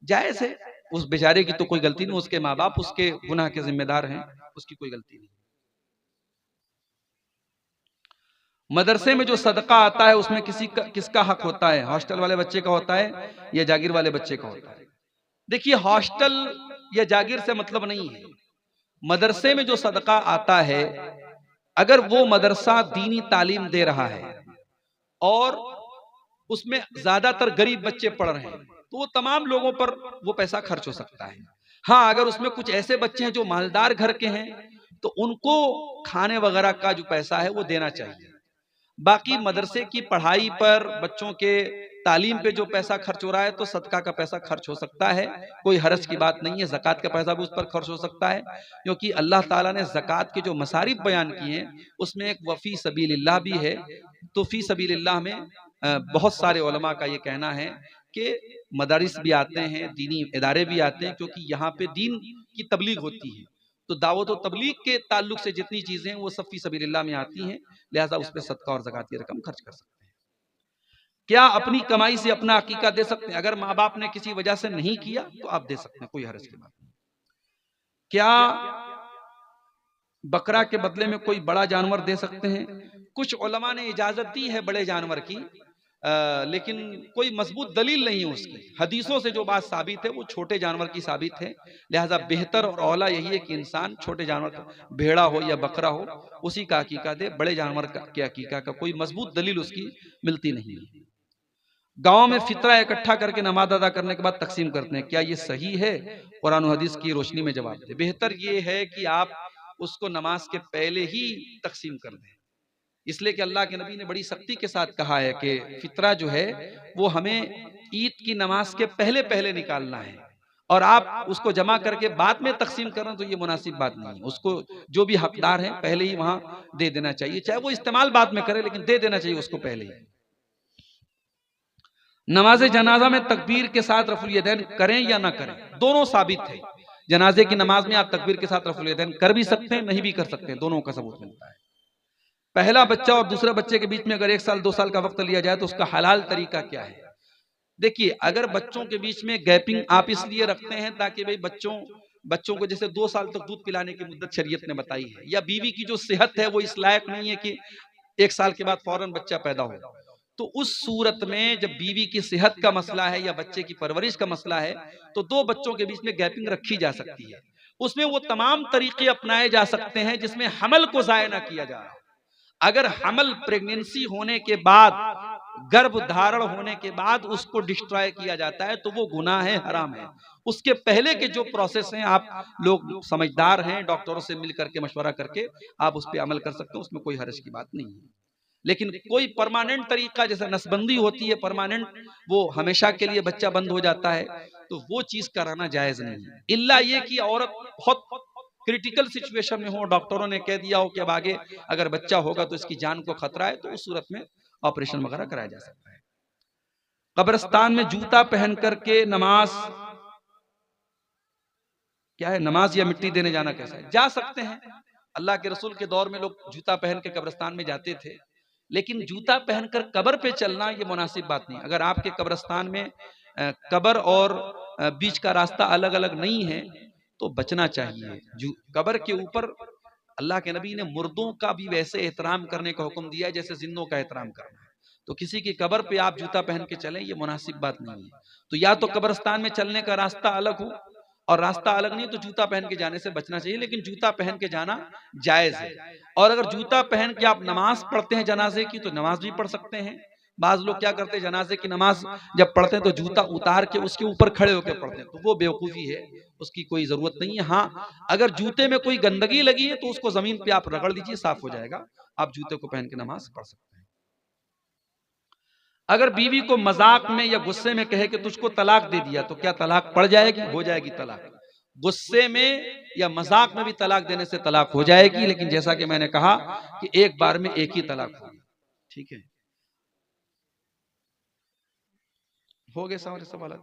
जायज है। उस बेचारे की तो कोई गलती नहीं, उसके माँ बाप उसके गुनाह के जिम्मेदार हैं, उसकी कोई गलती नहीं। मदरसे में जो सदका आता है उसमें किसका हक होता है? हॉस्टल वाले बच्चे का होता है या जागीर वाले बच्चे का होता है? देखिए, हॉस्टल या जागीर से मतलब नहीं है। मदरसे में जो सदका आता है, अगर वो मदरसा दीनी तालीम दे रहा है और उसमें ज्यादातर गरीब बच्चे पढ़ रहे हैं, तो वो तमाम लोगों पर वो पैसा खर्च हो सकता है। हाँ, अगर उसमें कुछ ऐसे बच्चे हैं जो मालदार घर के हैं, तो उनको खाने वगैरह का जो पैसा है वो देना चाहिए। बाकी मदरसे की पढ़ाई पर, बच्चों के तालीम पे जो पैसा खर्च हो रहा है, तो सदका का पैसा खर्च हो सकता है, कोई हरज की बात नहीं है। ज़कात का पैसा भी उस पर खर्च हो सकता है, क्योंकि अल्लाह ताला ने ज़कात के जो मसारिफ बयान किए हैं उसमें एक वफ़ी सबीलिल्लाह भी है। तो फ़ी सबीलिल्लाह में बहुत सारे उलमा का ये कहना है कि मदारिस भी आते हैं, दीनी इदारे भी आते हैं, क्योंकि यहाँ पे दीन की तबलीग होती है। तो दावत और तबलीग के ताल्लुक से जितनी चीजें हैं वो सब फी सबीलिल्लाह में आती हैं, लिहाजा उस पर सदका और ज़कात की रकम खर्च कर सकते हैं। क्या अपनी कमाई से अपना अकीका दे सकते हैं? अगर माँ बाप ने किसी वजह से नहीं किया तो आप दे सकते हैं, कोई हर्ज की बात नहीं। क्या बकरा के बदले में कोई बड़ा जानवर दे सकते हैं? कुछ उलमा ने इजाजत दी है बड़े जानवर की, लेकिन कोई मजबूत दलील नहीं है उसकी। हदीसों से जो बात साबित है वो छोटे जानवर की साबित है, लिहाजा बेहतर और औला यही है कि इंसान छोटे जानवर का, भेड़ा हो या बकरा हो, उसी का अकीका दे। बड़े जानवर के अकीका का कोई मजबूत दलील उसकी मिलती नहीं है। गांव में फितरा इकट्ठा करके नमाज अदा करने के बाद तकसीम करते हैं, क्या ये सही है? कुरान और हदीस की रोशनी में जवाब दे। बेहतर ये है कि आप उसको नमाज के पहले ही तकसीम कर दें, इसलिए कि अल्लाह के नबी ने बड़ी सख्ती के साथ कहा है कि फितरा जो है वो हमें ईद की नमाज के पहले पहले निकालना है, और आप उसको जमा करके बाद में तकसीम करें तो ये मुनासिब बात नहीं है। उसको जो भी हकदार है पहले ही वहां दे देना चाहिए, चाहे वो इस्तेमाल बाद में करे, लेकिन दे देना चाहिए उसको पहले ही। नमाज जनाजा में तकबीर के साथ रफुल यदैन करें या ना करें, दोनों साबित है। जनाजे की नमाज में आप तकबीर के साथ रफुल यदैन कर भी सकते हैं, नहीं भी कर सकते हैं, दोनों का सबूत मिलता है। पहला बच्चा और दूसरे बच्चे के बीच में अगर 1 साल 2 साल का वक्त लिया जाए तो उसका हलाल तरीका क्या है? देखिए, अगर बच्चों के बीच में गैपिंग आप इसलिए रखते हैं ताकि भाई बच्चों को जैसे 2 साल तक दूध पिलाने की मुद्दत शरीयत ने बताई है, या बीवी की जो सेहत है वो इस लायक नहीं है कि 1 साल के बाद फौरन बच्चा पैदा हो, तो उस सूरत में जब बीवी की सेहत का मसला है या बच्चे की परवरिश का मसला है, तो 2 बच्चों के बीच में गैपिंग रखी जा सकती है। उसमें वो तमाम तरीके अपनाए जा सकते हैं जिसमें हमल को जाया ना किया जा रहा। अगर हमल प्रेगनेंसी होने के बाद, गर्भ धारण होने के बाद उसको डिस्ट्रॉय किया जाता है तो वो गुनाह है, हराम है। उसके पहले के जो प्रोसेस हैं, आप लोग समझदार हैं, डॉक्टरों से मिल करके मशवरा करके आप उस पर अमल कर सकते हैं, उसमें कोई हर्ज की बात नहीं है। लेकिन कोई परमानेंट तरीका, जैसे नसबंदी होती है परमानेंट, वो हमेशा के लिए बच्चा बंद हो जाता है, तो वो चीज कराना जायज नहीं है। इल्ला ये कि औरत बहुत क्रिटिकल सिचुएशन में हो, डॉक्टरों ने कह दिया हो कि अब आगे अगर बच्चा होगा तो इसकी जान को खतरा है, तो उस सूरत में ऑपरेशन वगैरह कराया जा सकता है। कब्रिस्तान में जूता पहन करके नमाज क्या है? नमाज या मिट्टी देने जाना कैसा है? जा सकते हैं। अल्लाह के रसूल के दौर में लोग जूता पहन के कब्रिस्तान में जाते थे, लेकिन जूता पहनकर कब्र पे चलना ये मुनासिब बात नहीं। अगर आपके कब्रिस्तान में कब्र और बीच का रास्ता अलग अलग नहीं है तो बचना चाहिए। कब्र के ऊपर अल्लाह के नबी ने मुर्दों का भी वैसे एहतराम करने का हुक्म दिया है जैसे जिंदों का एहतराम करना है। तो किसी की कब्र पे आप जूता पहन के चलें, ये मुनासिब बात नहीं है। तो या तो कब्रिस्तान में चलने का रास्ता अलग हो, और रास्ता अलग नहीं तो जूता पहन के जाने से बचना चाहिए, लेकिन जूता पहन के जाना जायज है। और अगर जूता पहन के आप नमाज पढ़ते हैं जनाजे की, तो नमाज भी पढ़ सकते हैं। बाज लोग क्या करते हैं, जनाजे की नमाज जब पढ़ते हैं तो जूता उतार के उसके ऊपर खड़े होकर पढ़ते हैं, तो वो बेवकूफी है, उसकी कोई जरूरत नहीं है। हाँ, अगर जूते में कोई गंदगी लगी है तो उसको जमीन पे आप रगड़ लीजिए, साफ हो जाएगा, आप जूते को पहन के नमाज पढ़ सकते हैं। अगर बीवी को मजाक में या गुस्से में कहे कि तुझको तलाक दे दिया, तो क्या तलाक पड़ जाएगी? हो जाएगी तलाक। गुस्से में या मजाक में भी तलाक देने से तलाक हो जाएगी, लेकिन जैसा कि मैंने कहा कि एक बार में एक ही तलाक होगी। ठीक है, हो गए सारे सवाल।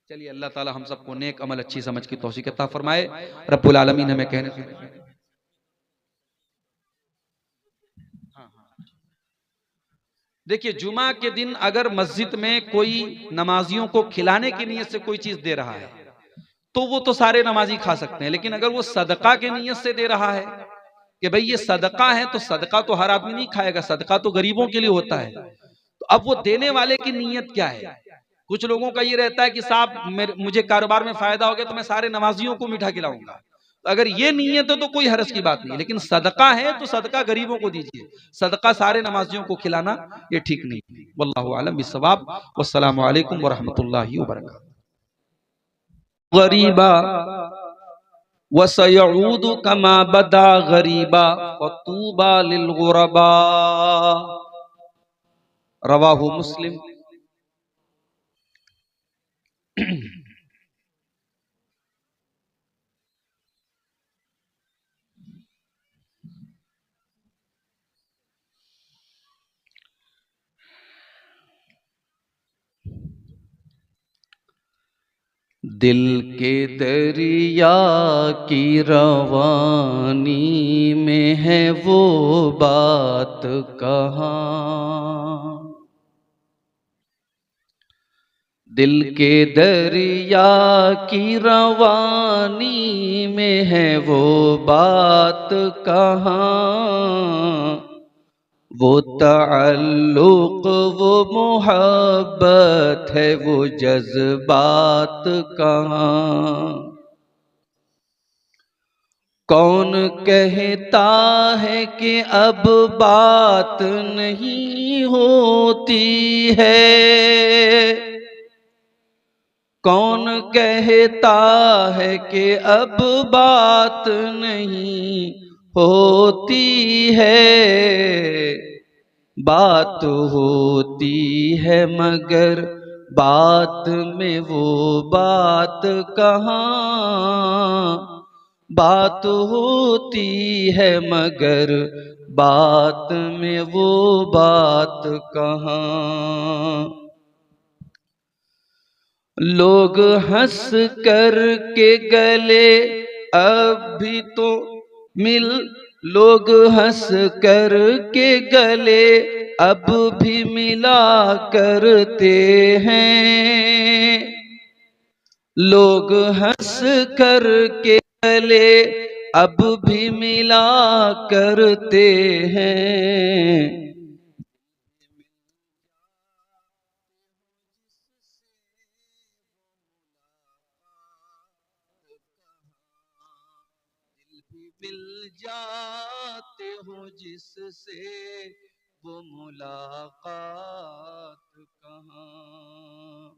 चलिए, अल्लाह ताला हम सबको नेक अमल अच्छी समझ की तौफीक अता फरमाए। रब्बुल आलमीन हमें कहने सुने। देखिए, जुमा के दिन अगर मस्जिद में कोई नमाजियों को खिलाने की नीयत से कोई चीज दे रहा है तो वो तो सारे नमाजी खा सकते हैं, लेकिन अगर वो सदका की नीयत से दे रहा है कि भाई ये सदका है, तो सदका तो हर आदमी नहीं खाएगा, सदका तो गरीबों के लिए होता है। तो अब वो देने वाले की नीयत क्या है? कुछ लोगों का ये रहता है कि साहब मुझे कारोबार में फायदा हो गया तो मैं सारे नमाजियों को मीठा खिलाऊंगा। तो अगर ये नीयत है तो कोई हरज की बात नहीं, लेकिन सदका है तो सदका गरीबों को दीजिए, सदका सारे नमाजियों को खिलाना ये ठीक नहीं। वल्लाहु आलम बिस्सवाब। वस्सलामु अलैकुम वरहमतुल्लाहि वबरकातुहू। गरीबा वसयऊदु कमा बदा गरीबा फतूबा लिल गुरबा। रवाहु मुस्लिम। दिल के दरिया की रवानी में है वो बात कहाँ। दिल के दरिया की रवानी में है वो बात कहाँ। वो ताल्लुक वो मोहब्बत है वो जज्बात कहाँ। कौन कहता है कि अब बात नहीं होती है। कौन कहता है कि अब बात नहीं होती है। बात होती है मगर बात में वो बात कहाँ। बात होती है मगर बात में वो बात कहाँ। लोग हंस कर के गले अब भी तो मिल। लोग हंस कर के गले अब भी मिला करते हैं। लोग हंस कर के गले अब भी मिला करते हैं। मिल जाते हो जिससे वो मुलाकात कहाँ।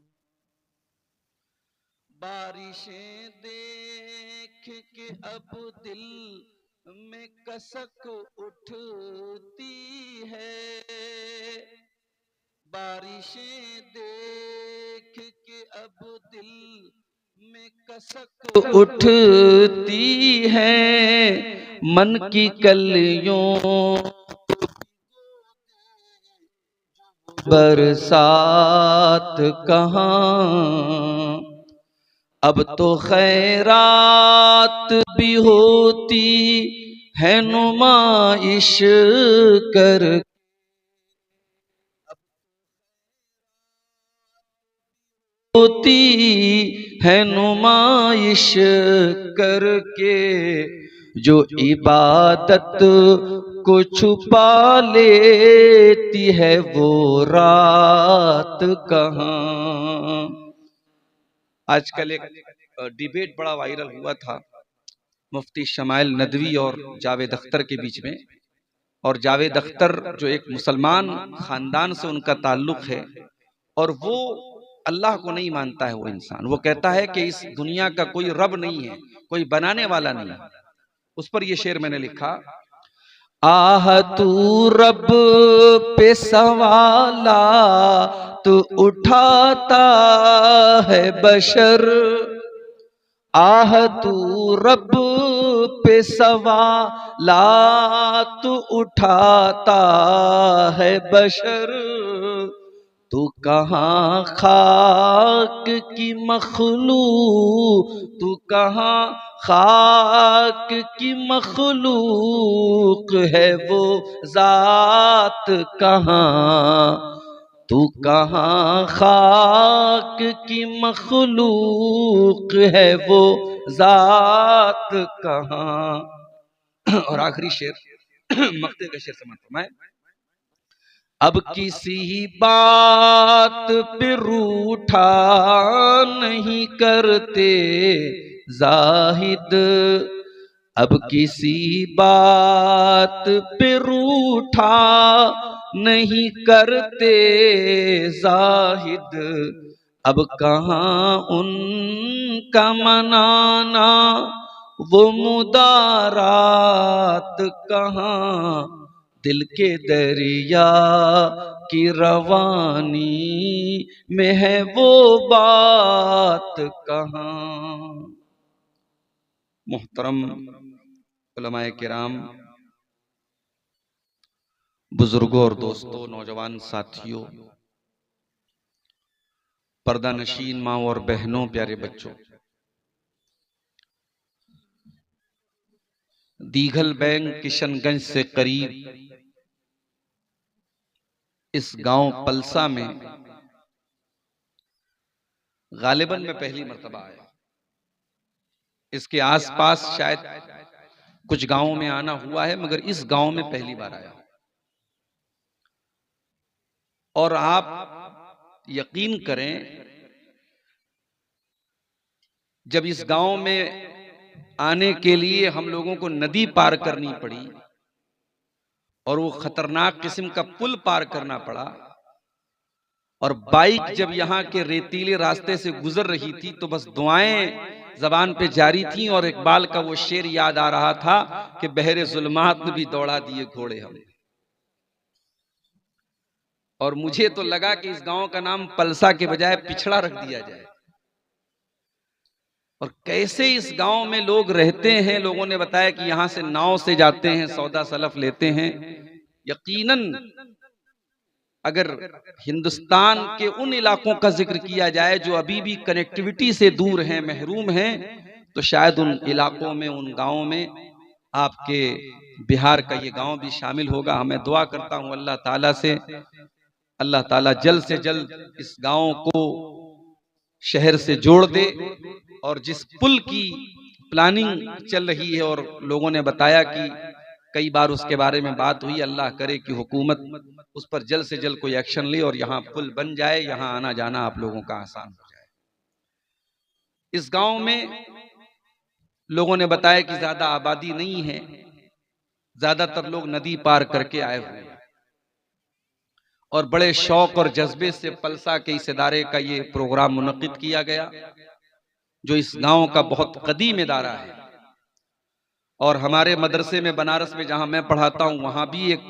बारिशें देख के अब दिल में कसक उठती है। बारिशें देख के अब दिल में कसक उठती है। मन की कलियों बरसात कहाँ। अब तो खैरात भी होती है नुमाइश कर। होती है नुमाइश करके। जो इबादत को छुपा लेती है वो रात कहाँ। आजकल एक डिबेट बड़ा वायरल हुआ था मुफ्ती शमाइल नदवी और जावेद अख्तर के बीच में। और जावेद अख्तर जो एक मुसलमान खानदान से उनका ताल्लुक है और वो अल्लाह को नहीं मानता है। वो इंसान वो कहता है कि इस दुनिया का कोई रब नहीं है, कोई बनाने वाला नहीं है। उस पर ये शेर मैंने लिखा, आह तू रब पे सवाला तो उठाता है बशर। आह तू रब पे सवालात उठाता है बशर, तू कहाँ खाक की मखलूक, तू कहाँ खाक की मखलूक है वो जात कहाँ, तू कहाँ खाक की मखलूक है वो जात कहाँ। और आखिरी शेर मक्ते का शेर समझ फरमाए। अब किसी बात पे रूठा नहीं करते जाहिद, अब किसी बात पे रूठा नहीं करते जाहिद, अब कहाँ उनका मनाना वो मुदारात कहाँ, दिल के दरिया की रवानी में है वो बात कहाँ। मुहतरम उलमाए किराम, बुजुर्गों और दोस्तों, नौजवान साथियों, पर्दा नशीन माँ और बहनों, प्यारे बच्चों, दीघल बैंक किशनगंज से करीब इस गांव पलसा में गालिबन में पहली मर्तबा आया। इसके आसपास शायद कुछ गांवों में आना हुआ है, मगर इस गांव में पहली बार आया। और आप यकीन करें, जब इस गांव में आने के लिए हम लोगों को नदी पार करनी पड़ी और वो खतरनाक किस्म का पुल पार करना पड़ा, और बाइक जब यहाँ के रेतीले रास्ते से गुजर रही थी तो बस दुआएं जबान पे जारी थी, और इकबाल का वो शेर याद आ रहा था कि बहरे जुल्मात में भी दौड़ा दिए घोड़े हमने। और मुझे तो लगा कि इस गांव का नाम पलसा के बजाय पिछड़ा रख दिया जाए। और कैसे इस गांव में लोग रहते हैं, लोगों ने बताया कि यहां से नाव से जाते हैं, सौदा सलफ लेते हैं। यकीनन अगर हिंदुस्तान के उन इलाकों का जिक्र किया जाए जो अभी भी कनेक्टिविटी से दूर हैं, महरूम हैं, तो शायद उन इलाकों में, उन गांवों में आपके बिहार का ये गांव भी शामिल होगा। मैं दुआ करता हूं अल्लाह ताला से, अल्लाह ताला जल्द से जल्द इस गांव को शहर से जोड़ दे। और जिस पुल की प्लानिंग चल रही है और लोगों ने बताया कि कई बार उसके बारे में बात हुई, अल्लाह करे कि हुकूमत उस पर जल्द से जल्द कोई एक्शन ले और यहाँ पुल बन जाए, यहाँ आना जाना आप लोगों का आसान हो जाए। इस गांव में लोगों ने बताया कि ज्यादा आबादी नहीं है, ज्यादातर लोग नदी पार करके आए हुए हैं, और बड़े शौक और जज्बे से पलसा के इस इदारे का ये प्रोग्राम मुनक्किद किया गया, जो इस गांव का बहुत कदीम इदारा है। और हमारे मदरसे में, बनारस में जहां मैं पढ़ाता हूं, वहां भी एक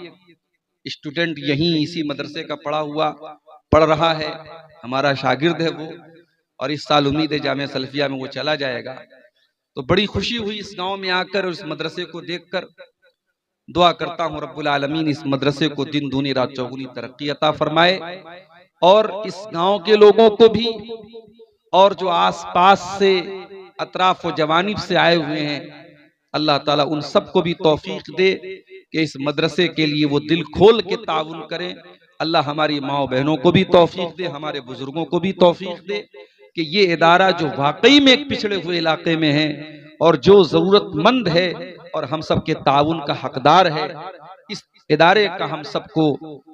स्टूडेंट यहीं इसी मदरसे का पढ़ रहा है, हमारा शागिर्द है वो, और इस साल उम्मीद है जामिया सलफिया में वो चला जाएगा। तो बड़ी खुशी हुई इस गांव में आकर और इस मदरसे को देखकर। दुआ करता हूं रब्बुल आलमीन इस मदरसे को दिन दूनी रात चौगुनी तरक्की अता फरमाए, और इस गांव के लोगों को भी, और जो आसपास से अतराफ व जवानिब से आए हुए हैं, अल्लाह ताला उन सबको भी तौफीक दे कि इस मदरसे के लिए वो दिल खोल के ताउन करें। अल्लाह हमारी माँ बहनों को भी तौफीक दे, हमारे बुजुर्गों को भी तौफीक दे कि ये इदारा जो वाकई में एक पिछड़े हुए इलाके में है और जो जरूरतमंद है और हम सबके ताउन का हकदार है, इस इदारे का हम सबको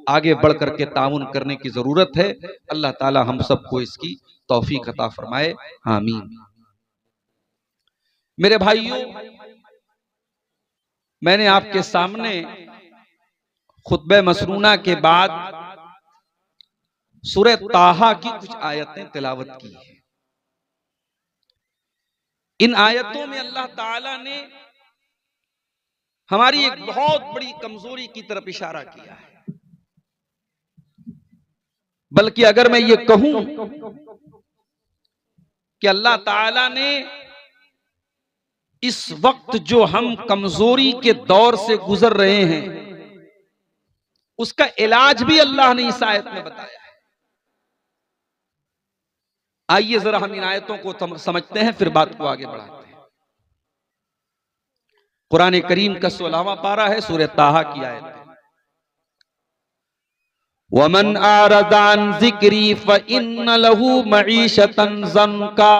आगे बढ़ करके ताउन करने की जरूरत है। अल्लाह ताला हम सबको इसकी तौफीक अता फरमाए, आमीन। मेरे भाइयों, मैंने आपके सामने खुतबे मसरूना के बाद सूरह ताहा की कुछ आयतें तिलावत की है। इन आयतों में अल्लाह ताला ने हमारी एक बहुत बड़ी कमजोरी की तरफ इशारा किया है। बल्कि अगर मैं ये कहूं कि अल्लाह ताला ने इस वक्त जो हम कमजोरी के दौर से गुजर रहे हैं, उसका इलाज भी अल्लाह ने इस आयत में बताया है। आइए जरा हम इन आयतों को समझते हैं, फिर बात को आगे बढ़ाते हैं। कुरान करीम का 16वां पारा है, सूरह ताहा की आयत है। वमन आरदान जिक्री फ इन्न लहू मईशतन ज़न्का,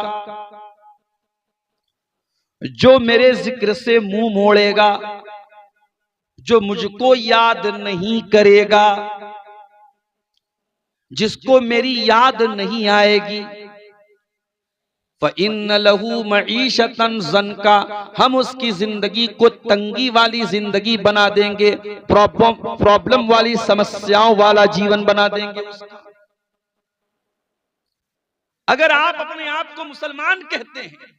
जो मेरे जिक्र से मुंह मोड़ेगा, जो मुझको याद नहीं करेगा, जिसको मेरी याद नहीं आएगी, फ़इन्न लहू मईशतन ज़न्का, हम उसकी जिंदगी को तंगी वाली जिंदगी बना देंगे, प्रॉब्लम वाली समस्याओं वाला जीवन बना देंगे उसका। अगर आप अपने आप को मुसलमान कहते हैं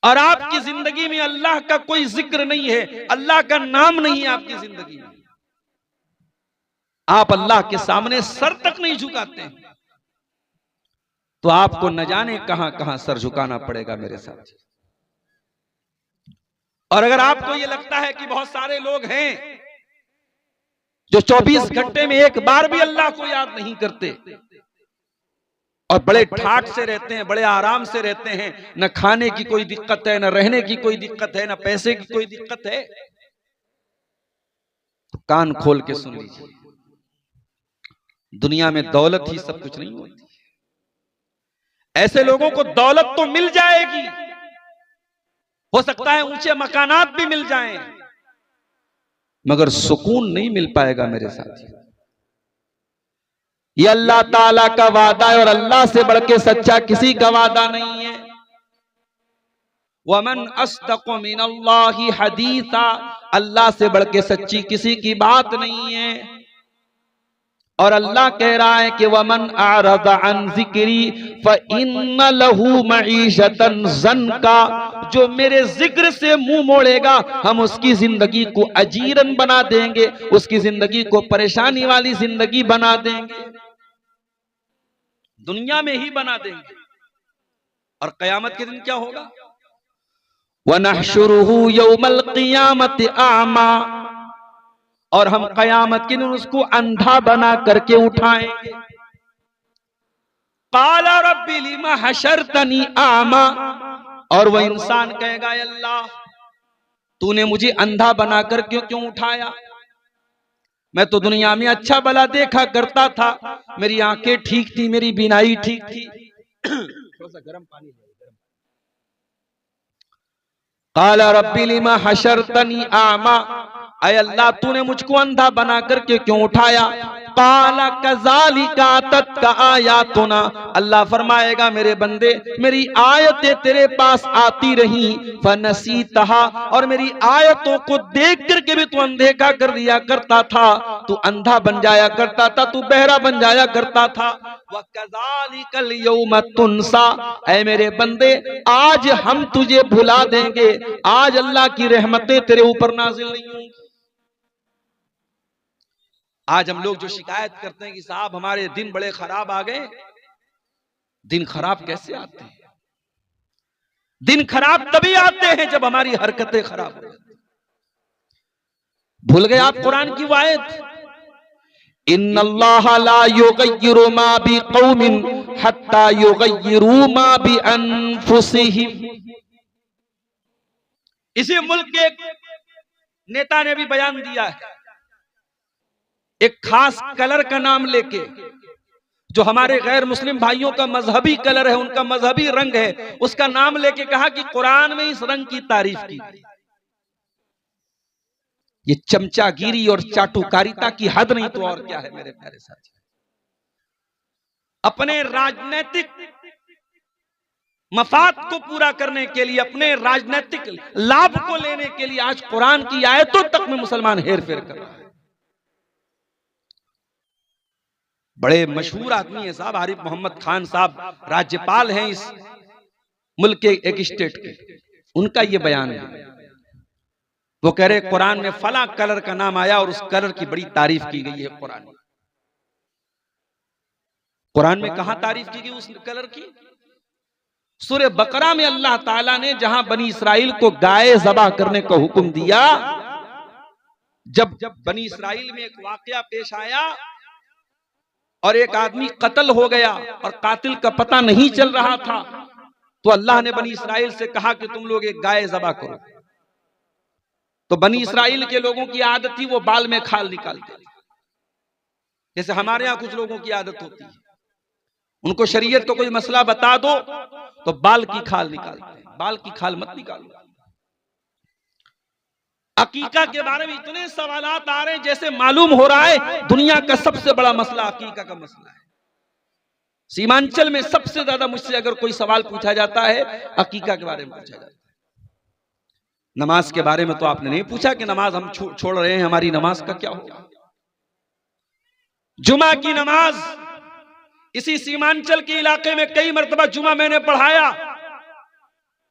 और आपकी जिंदगी में अल्लाह का कोई जिक्र नहीं है, अल्लाह का नाम नहीं है आपकी जिंदगी में, आप अल्लाह के सामने सर तक नहीं झुकाते हैं, तो आपको न जाने कहां कहां सर झुकाना पड़ेगा मेरे साथ। और अगर आपको यह लगता है कि बहुत सारे लोग हैं जो 24 घंटे में एक बार भी अल्लाह को याद नहीं करते और बड़े ठाठ से रहते हैं, बड़े आराम से रहते हैं, न खाने की कोई दिक्कत है, न रहने की कोई दिक्कत है, न पैसे की कोई दिक्कत है, तो कान खोल के सुन लीजिए, दुनिया में दौलत ही सब कुछ नहीं होती। ऐसे लोगों को दौलत तो मिल जाएगी, हो सकता है ऊंचे मकानात भी मिल जाएं, मगर सुकून नहीं मिल पाएगा मेरे साथी। ये अल्लाह ताला का वादा है और अल्लाह से बढ़ के सच्चा किसी का वादा नहीं है। वमन अस्दक़ु मिनल्लाहि हदीसा, अल्लाह से बढ़ के सच्ची किसी की बात नहीं है। और अल्लाह कह रहा है कि वमन आरद अन ज़िक्री फ़इन्न लहू मईशतन ज़न्का, जो मेरे जिक्र से मुंह मोड़ेगा, हम उसकी जिंदगी को अजीरन बना देंगे, उसकी जिंदगी को परेशानी वाली जिंदगी बना देंगे, दुनिया में ही बना देंगे। और कयामत के दिन क्या होगा? वनहशुरुहु यौमल क़ियामति आमा, और हम कयामत के दिन उसको अंधा बना करके उठाएंगे। क़ाला रब्बी लिमा हशरतनी आमा, और वह इंसान कहेगा अल्लाह तूने मुझे अंधा बनाकर क्यों उठाया? मैं तो दुनिया में अच्छा भला देखा करता था, मेरी आंखें ठीक थी, मेरी बीनाई ठीक थी। थोड़ा सा गर्म पानी। क़ाला रब्बी लिमा हशरतनी आमा, ऐ अल्लाह तूने मुझको अंधा बना करके क्यों उठाया? क़ाला कज़ालिका अततका आयातुना, अल्लाह फरमाएगा मेरे बंदे मेरी आयतें तेरे पास आती रही, फनसीतहा, और मेरी आयतों को देख करके भी तू अनदेखा कर दिया करता था, तू अंधा बन जाया करता था, तू बहरा बन जाया करता था। वकज़ालिकल यौम तुनसा, ऐ मेरे बंदे आज हम तुझे भुला देंगे, आज अल्लाह की रहमतें तेरे ऊपर नाजिल नहीं होंगी। आज हम लोग जो शिकायत करते हैं कि साहब हमारे दिन बड़े खराब आ गए, दिन खराब कैसे आते हैं? दिन खराब तभी आते हैं जब हमारी हरकतें खराब हो जाती हैं। भूल गए आप कुरान की वो आयत, इन्नल्लाह ला युगय्यिरु मा बिक़ौमिन हत्ता युगय्यिरु मा बिअनफुसिहिम। इसी मुल्क के एक नेता ने भी बयान दिया है, एक खास कलर का नाम लेके, जो हमारे गैर मुस्लिम भाइयों का मजहबी कलर है, उनका मजहबी रंग है, उसका नाम लेके कहा कि कुरान में इस रंग की तारीफ की। ये चमचागिरी और चाटुकारिता की हद नहीं तो और क्या है मेरे प्यारे साथी। अपने राजनीतिक मफाद को पूरा करने के लिए, अपने राजनीतिक लाभ को लेने के लिए आज कुरान की आयतों तक में मुसलमान हेर फेर कर रहा है। बड़े मशहूर आदमी है साहब, आरिफ मोहम्मद खान साहब, राज्यपाल हैं इस मुल्क के एक स्टेट के, उनका ये बयान है। वो कह रहे कुरान में फला कलर का नाम आया और उस कलर की बड़ी तारीफ की गई है। कुरान में कहां तारीफ की गई उस कलर की? सूरह बकरा में अल्लाह ताला ने जहां बनी इसराइल को गाय ज़बह करने का हुक्म दिया, जब बनी इसराइल में एक वाकया पेश आया और एक आदमी कत्ल हो गया और कातिल का पता नहीं चल रहा था, तो अल्लाह ने बनी इसराइल से कहा कि तुम लोग एक गाय ज़बह करो। तो बनी इसराइल के लोगों की आदत थी वो बाल में खाल निकालते, जैसे हमारे यहां कुछ लोगों की आदत होती है, उनको शरीयत का कोई मसला बता दो तो बाल की खाल निकालते हैं। बाल की खाल मत निकालो। अकीका के बारे में इतने सवालात आ रहे हैं जैसे मालूम हो रहा है दुनिया का सबसे बड़ा मसला अकीका का मसला है। सीमांचल में सबसे ज्यादा मुझसे अगर कोई सवाल पूछा जाता है अकीका के बारे में पूछा जाता है। नमाज के बारे में तो आपने नहीं पूछा कि नमाज हम छोड़ रहे हैं, हमारी नमाज का क्या होगा। जुमा की नमाज, इसी सीमांचल के इलाके में कई मरतबा जुमा मैंने पढ़ाया।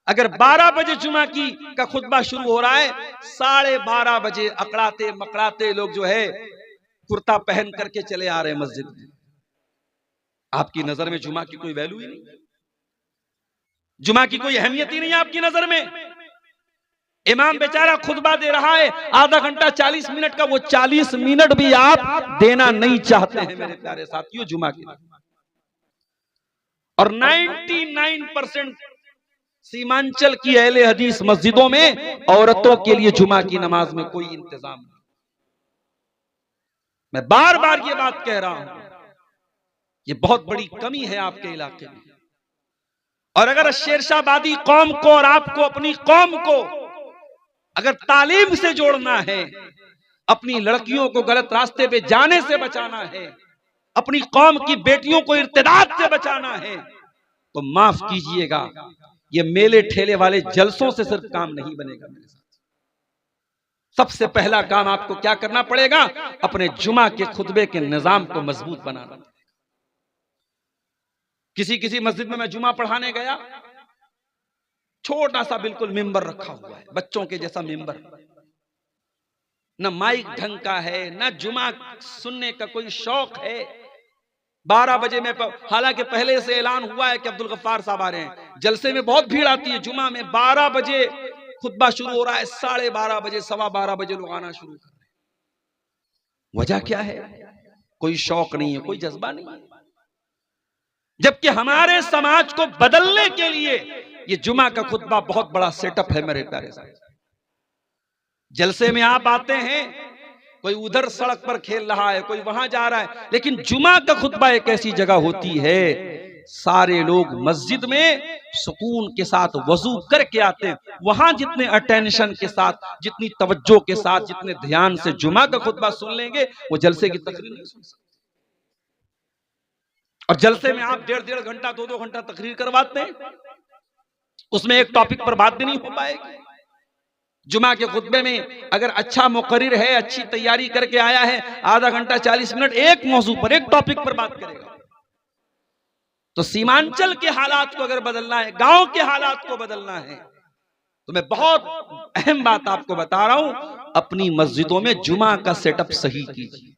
अगर 12 बजे जुमा की का खुतबा शुरू हो रहा है, 12:30 बजे अकड़ाते मकड़ाते लोग जो है कुर्ता पहन करके चले आ रहे हैं मस्जिद में। आपकी नजर में जुमा की कोई वैल्यू ही नहीं, जुमा की कोई अहमियत ही नहीं है आपकी नजर में। इमाम बेचारा खुतबा दे रहा है आधा घंटा 40 मिनट का, वो 40 मिनट भी आप देना नहीं चाहते हैं मेरे प्यारे साथियों जुमा की। और 99% सीमांचल की अहले हदीस मस्जिदों में औरतों के लिए जुमा की नमाज में कोई इंतजाम नहीं। मैं बार बार ये बात कह रहा हूं, ये बहुत बड़ी कमी है आपके इलाके में। और अगर शेरशाहबादी कौम को और आपको अपनी कौम को अगर तालीम से जोड़ना है, अपनी लड़कियों को गलत रास्ते पे जाने से बचाना है, अपनी कौम की बेटियों को इर्तिदाद से बचाना है, तो माफ कीजिएगा ये मेले ठेले वाले जलसों से सिर्फ काम नहीं बनेगा मेरे साथ। सबसे पहला काम आपको क्या करना पड़ेगा, अपने जुमा के खुतबे के निजाम को मजबूत बनाना। किसी मस्जिद में मैं जुमा पढ़ाने गया, छोटा सा बिल्कुल मिंबर रखा हुआ है, बच्चों के जैसा मिंबर, न माइक ढंग का है, न जुमा सुनने का कोई शौक है। 12 बजे में, हालांकि पहले से ऐलान हुआ है कि अब्दुल गफ्फार साहब आ रहे हैं, जलसे में बहुत भीड़ आती है जुमा में। 12 बजे खुतबा शुरू हो रहा है, 12:30 बजे 12:15 बजे लोग आना शुरू कर रहे हैं। वजह क्या है? कोई शौक नहीं है, कोई जज्बा नहीं है। जबकि हमारे समाज को बदलने के लिए ये जुमा का खुतबा बहुत बड़ा सेटअप है मेरे प्यारे साहब। जलसे में आप आते हैं, कोई उधर सड़क पर खेल रहा है, कोई वहां जा रहा है, लेकिन जुमा का खुतबा एक ऐसी जगह होती है सारे लोग मस्जिद में सुकून के साथ वजू करके आते हैं। वहां जितने अटेंशन के साथ, जितनी तवज्जो के साथ, जितने ध्यान से जुमा का खुतबा सुन लेंगे, वो जलसे की तकरीर नहीं सुन सकते। और जलसे में आप 1.5 घंटा 2 घंटा तकरीर करवाते हैं, उसमें एक टॉपिक पर बात भी नहीं हो पाएगी। जुमा के खुतबे में अगर अच्छा मुकर्रिर है, अच्छी तैयारी करके आया है, आधा घंटा 40 मिनट एक मौजू पर, एक टॉपिक पर बात करेगा। तो सीमांचल के हालात को अगर बदलना है, गांव के हालात को बदलना है, तो मैं बहुत अहम बात आपको बता रहा हूं, अपनी मस्जिदों में जुमा का सेटअप सही कीजिए।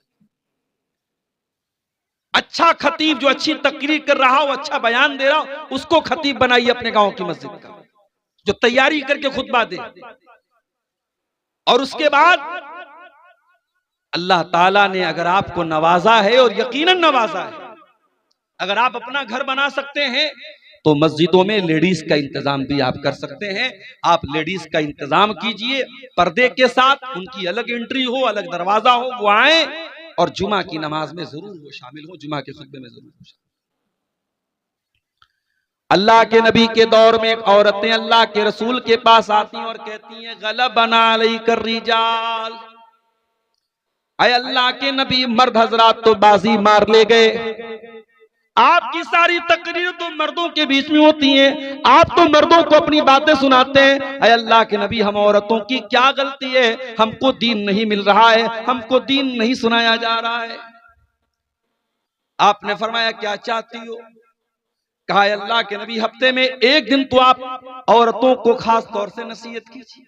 अच्छा खतीब जो अच्छी तकरीर कर रहा हो, अच्छा बयान दे रहा हो, उसको खतीब बनाइए अपने गांव की मस्जिद का, जो तैयारी करके खुतबा दे। और उसके बाद अल्लाह ताला ने अगर आपको नवाजा है, और यकीनन नवाजा है, अगर आप अपना घर बना सकते हैं तो मस्जिदों में लेडीज का इंतजाम भी आप कर सकते हैं। आप लेडीज का इंतजाम कीजिए, पर्दे के साथ, उनकी अलग एंट्री हो, अलग दरवाजा हो, वो आए और जुमा की नमाज में जरूर वो शामिल हो, जुमा के खुतबे में जरूर हो। अल्लाह के नबी के दौर में एक औरतें अल्लाह के रसूल के पास आती हैं और कहती हैं, गलबना अलैका रिजाल, अय अल्लाह के नबी, मर्द हजरात तो बाजी मार ले गए। आपकी सारी तकरीर तो मर्दों के बीच में होती हैं, आप तो मर्दों को अपनी बातें सुनाते हैं। अय अल्लाह के नबी, हम औरतों की क्या गलती है? हमको दीन नहीं मिल रहा है, हमको दीन नहीं सुनाया जा रहा है। आपने फरमाया, क्या चाहती हो? कहा, अल्लाह के नबी, हफ्ते में एक दिन तो आप औरतों को खास तौर से नसीहत कीजिए।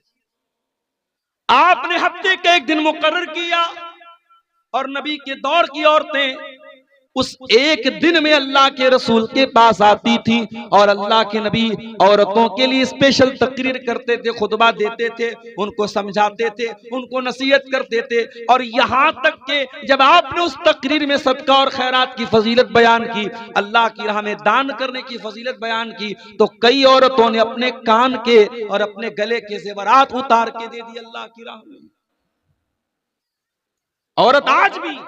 आपने हफ्ते का एक दिन मुकर्रर किया और नबी के दौर की औरतें उस एक दिन में अल्लाह के रसूल के पास आती थी और अल्लाह के नबी औरतों के लिए स्पेशल तकरीर करते थे, खुतबा देते थे, उनको समझाते थे, उनको नसीहत करते थे। और यहां तक कि जब आपने उस तकरीर में सदका और खैरात की फजीलत बयान की, अल्लाह की राह में दान करने की फजीलत बयान की, तो कई औरतों ने अपने कान के और अपने गले के जेवरात उतार के दे दिए अल्लाह की राह में। औरत आज भी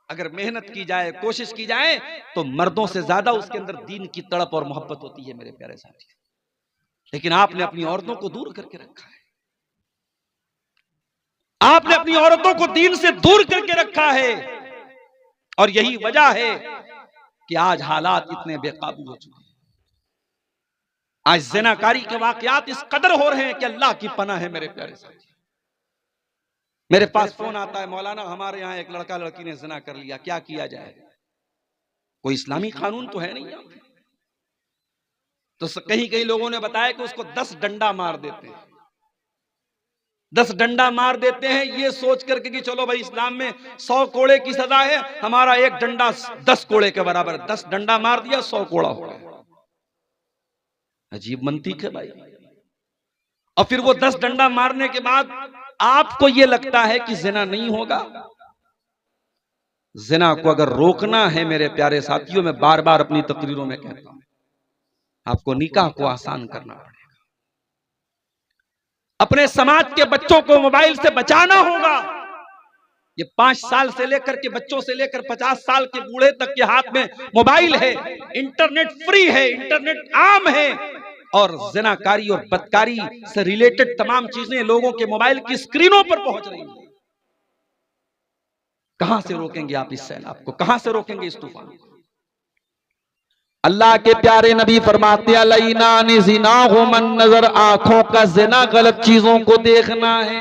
अगर मेहनत की जाए, कोशिश की जाए, तो मर्दों से ज्यादा उसके अंदर दीन की तड़प और मोहब्बत होती है मेरे प्यारे साथी। लेकिन आपने अपनी औरतों को दूर करके रखा है, आपने अपनी औरतों को दीन से दूर करके रखा है। और यही वजह है कि आज हालात इतने बेकाबू हो चुके हैं। आज ज़िनाकारी के वाकयात इस कदर हो रहे हैं कि अल्लाह की पनाह है मेरे प्यारे साथी। मेरे पास फोन आता है, मौलाना हमारे यहाँ एक लड़का लड़की ने ज़िना कर लिया, क्या किया जाए? कोई इस्लामी कानून तो है नहीं। तो कहीं कहीं लोगों ने बताया कि उसको 10 डंडा मार देते हैं, 10 डंडा मार देते हैं, ये सोच करके कि चलो भाई इस्लाम में 100 कोड़े की सजा है, हमारा एक डंडा 10 कोड़े के बराबर, 10 डंडा मार दिया 100 कोड़ा हो गया। अजीब मंतीक है भाई। और फिर वो 10 डंडा मारने के बाद आपको ये लगता है कि जिना नहीं होगा। जिना को अगर रोकना है मेरे प्यारे साथियों, मैं बार बार अपनी तकरीरों में कहता हूं, आपको निकाह को आसान करना पड़ेगा। अपने समाज के बच्चों को मोबाइल से बचाना होगा। ये 5 साल से लेकर के बच्चों से लेकर 50 साल के बूढ़े तक के हाथ में मोबाइल है, इंटरनेट फ्री है, इंटरनेट आम है, और ज़िनाकारी और बदकारी से रिलेटेड तमाम चीजें लोगों के मोबाइल की स्क्रीनों पर पहुंच रही हैं। कहां से रोकेंगे आप इस सैलाब को? कहां से रोकेंगे इस तूफान को? अल्लाह के प्यारे नबी फरमाते हैं, लईनानि ज़िनाहु मन नजर, आंखों का ज़िना गलत चीजों को देखना है।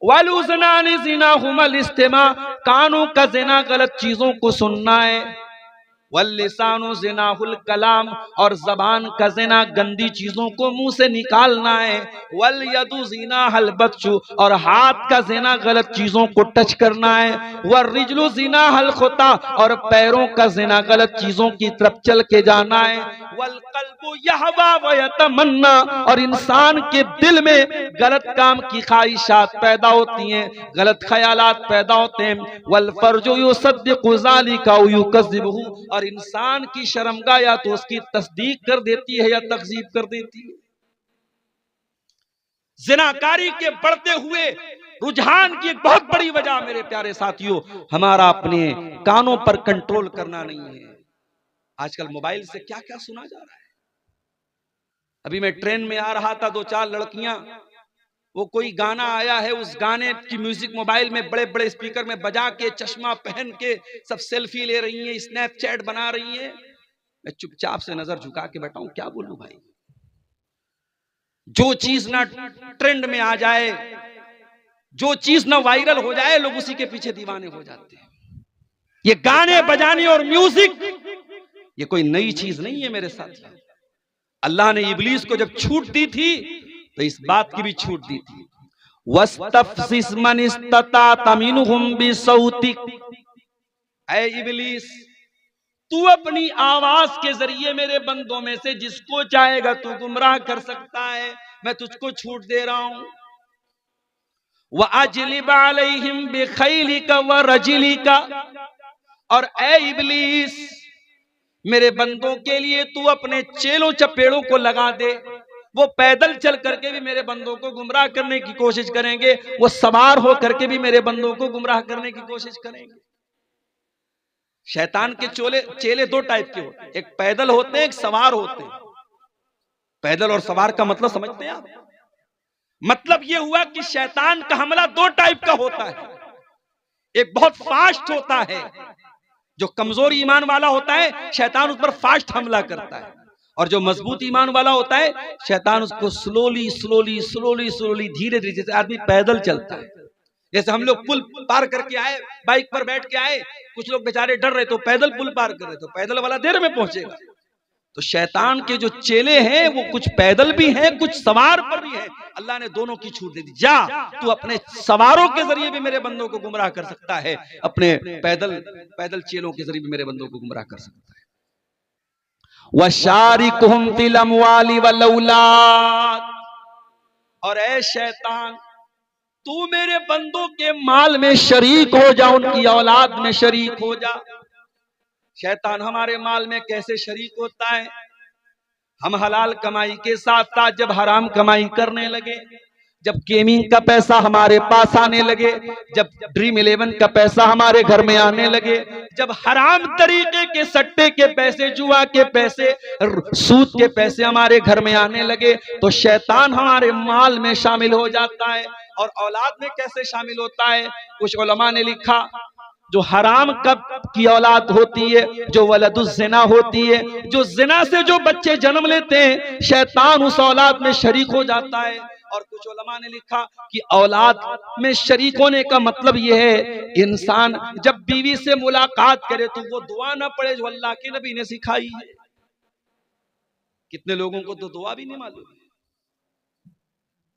वलुज़नानि ज़िनाहु मल इस्तिमा, कानों का ज़िना गलत चीजों को सुनना है। वल्लिसानु ज़िनाहुल कलाम, और जबान का ज़िना गंदी चीजों को मुंह से निकालना है। वल यदु ज़िनाहुल बत्शु, और हाथ का ज़िना गलत चीजों को टच करना है। वर्रिजलु ज़िनाहुल खुता, और पैरों का ज़िना गलत चीजों की तरफ चल के जाना है। वल कल्बु यहवा व यतमन्ना, और इंसान के दिल में गलत काम की ख्वाहिशात पैदा होती हैं, गलत ख्यालात पैदा होते हैं। वल फर्जु युसद्दिकु ज़ालिका व युकज़्ज़िबुहु, और इंसान की शर्मगाह या तो उसकी तस्दीक कर देती है या तकज़ीब कर देती है। ज़िनाकारी के बढ़ते हुए रुझान की एक बहुत बड़ी वजह मेरे प्यारे साथियों, हमारा अपने कानों पर कंट्रोल करना नहीं है। आजकल मोबाइल से क्या क्या सुना जा रहा है। अभी मैं ट्रेन में आ रहा था, 2-4 लड़कियां, वो कोई गाना आया है, उस गाने की म्यूजिक मोबाइल में बड़े बड़े स्पीकर में बजा के, चश्मा पहन के सब सेल्फी ले रही हैं, स्नैपचैट बना रही हैं। मैं चुपचाप से नजर झुका के बैठा हूं, क्या बोलूं भाई। जो चीज ना ट्रेंड में आ जाए, जो चीज ना वायरल हो जाए, लोग उसी के पीछे दीवाने हो जाते हैं। ये गाने बजाने और म्यूजिक ये कोई नई चीज नहीं है मेरे साथ। अल्लाह ने इब्लीस को जब छूट दी थी तो इस बात की भी छूट दी थी, वस्तफ़्ज़िज़ मन इस्तताअत मिनहुम बिसौतिक, ऐ इब्लीस तू अपनी आवाज के जरिए मेरे बंदों में से जिसको चाहेगा तू गुमराह कर सकता है, मैं तुझको छूट दे रहा हूं। वअजलिब अलैहिम बिखैलिका व रजलिका, और ऐ इब्लीस मेरे बंदों के लिए तू अपने चेलों चपेड़ों को लगा दे। वो पैदल चल करके भी मेरे बंदों को गुमराह करने की कोशिश करेंगे, वो सवार हो करके भी मेरे बंदों को गुमराह करने की कोशिश करेंगे। शैतान के चेले 2 टाइप के होते हैं, एक पैदल होते हैं, एक सवार होते हैं। पैदल और सवार का मतलब समझते हैं आप? मतलब ये हुआ कि शैतान का हमला 2 टाइप का होता है। एक बहुत फास्ट होता है, जो कमजोर ईमान वाला होता है शैतान उस पर फास्ट हमला करता है, और जो मजबूत ईमान वाला होता है शैतान उसको स्लोली स्लोली स्लोली स्लोली धीरे धीरे, जैसे आदमी पैदल चलता है। जैसे हम लोग पुल पार करके आए, बाइक पर बैठ के आए, कुछ लोग बेचारे डर रहे तो पैदल पुल पार कर रहे, तो पैदल वाला देर में पहुंचेगा, तो शैतान के जो चेले हैं वो कुछ पैदल भी हैं, कुछ सवार पर भी हैं। अल्लाह ने दोनों की छूट दे दी, जा तू अपने सवारों के जरिए भी मेरे बंदों को गुमराह कर सकता है, अपने पैदल चेलों के जरिए भी मेरे बंदों को गुमराह कर सकता है। वशारिकुहुम फिल अमवाली वल औलाद, और ऐ शैतान तू मेरे बंदों के माल में शरीक हो जा, उनकी औलाद में शरीक हो जा। शैतान हमारे माल में कैसे शरीक होता है? हम हलाल कमाई के साथ साथ जब हराम कमाई करने लगे, जब गेमिंग का पैसा हमारे पास आने लगे, जब ड्रीम 11 का पैसा हमारे घर में आने लगे, जब हराम तरीके के सट्टे के पैसे, जुआ के पैसे, सूद के पैसे हमारे घर में आने लगे, तो शैतान हमारे माल में शामिल हो जाता है। और औलाद में कैसे शामिल होता है? कुछ उलमा ने लिखा, जो हराम कब की औलाद होती है, जो वलदुज ज़िना होती है, जो जिना से जो बच्चे जन्म लेते हैं, शैतान उस औलाद में शरीक हो जाता है। और कुछ उलमा ने लिखा कि औलाद में शरीक होने का मतलब यह है, इंसान जब बीवी से मुलाकात करे तो वो दुआ ना पढ़े जो अल्लाह के नबी ने सिखाई है। कितने लोगों को तो दुआ भी नहीं मालूम है,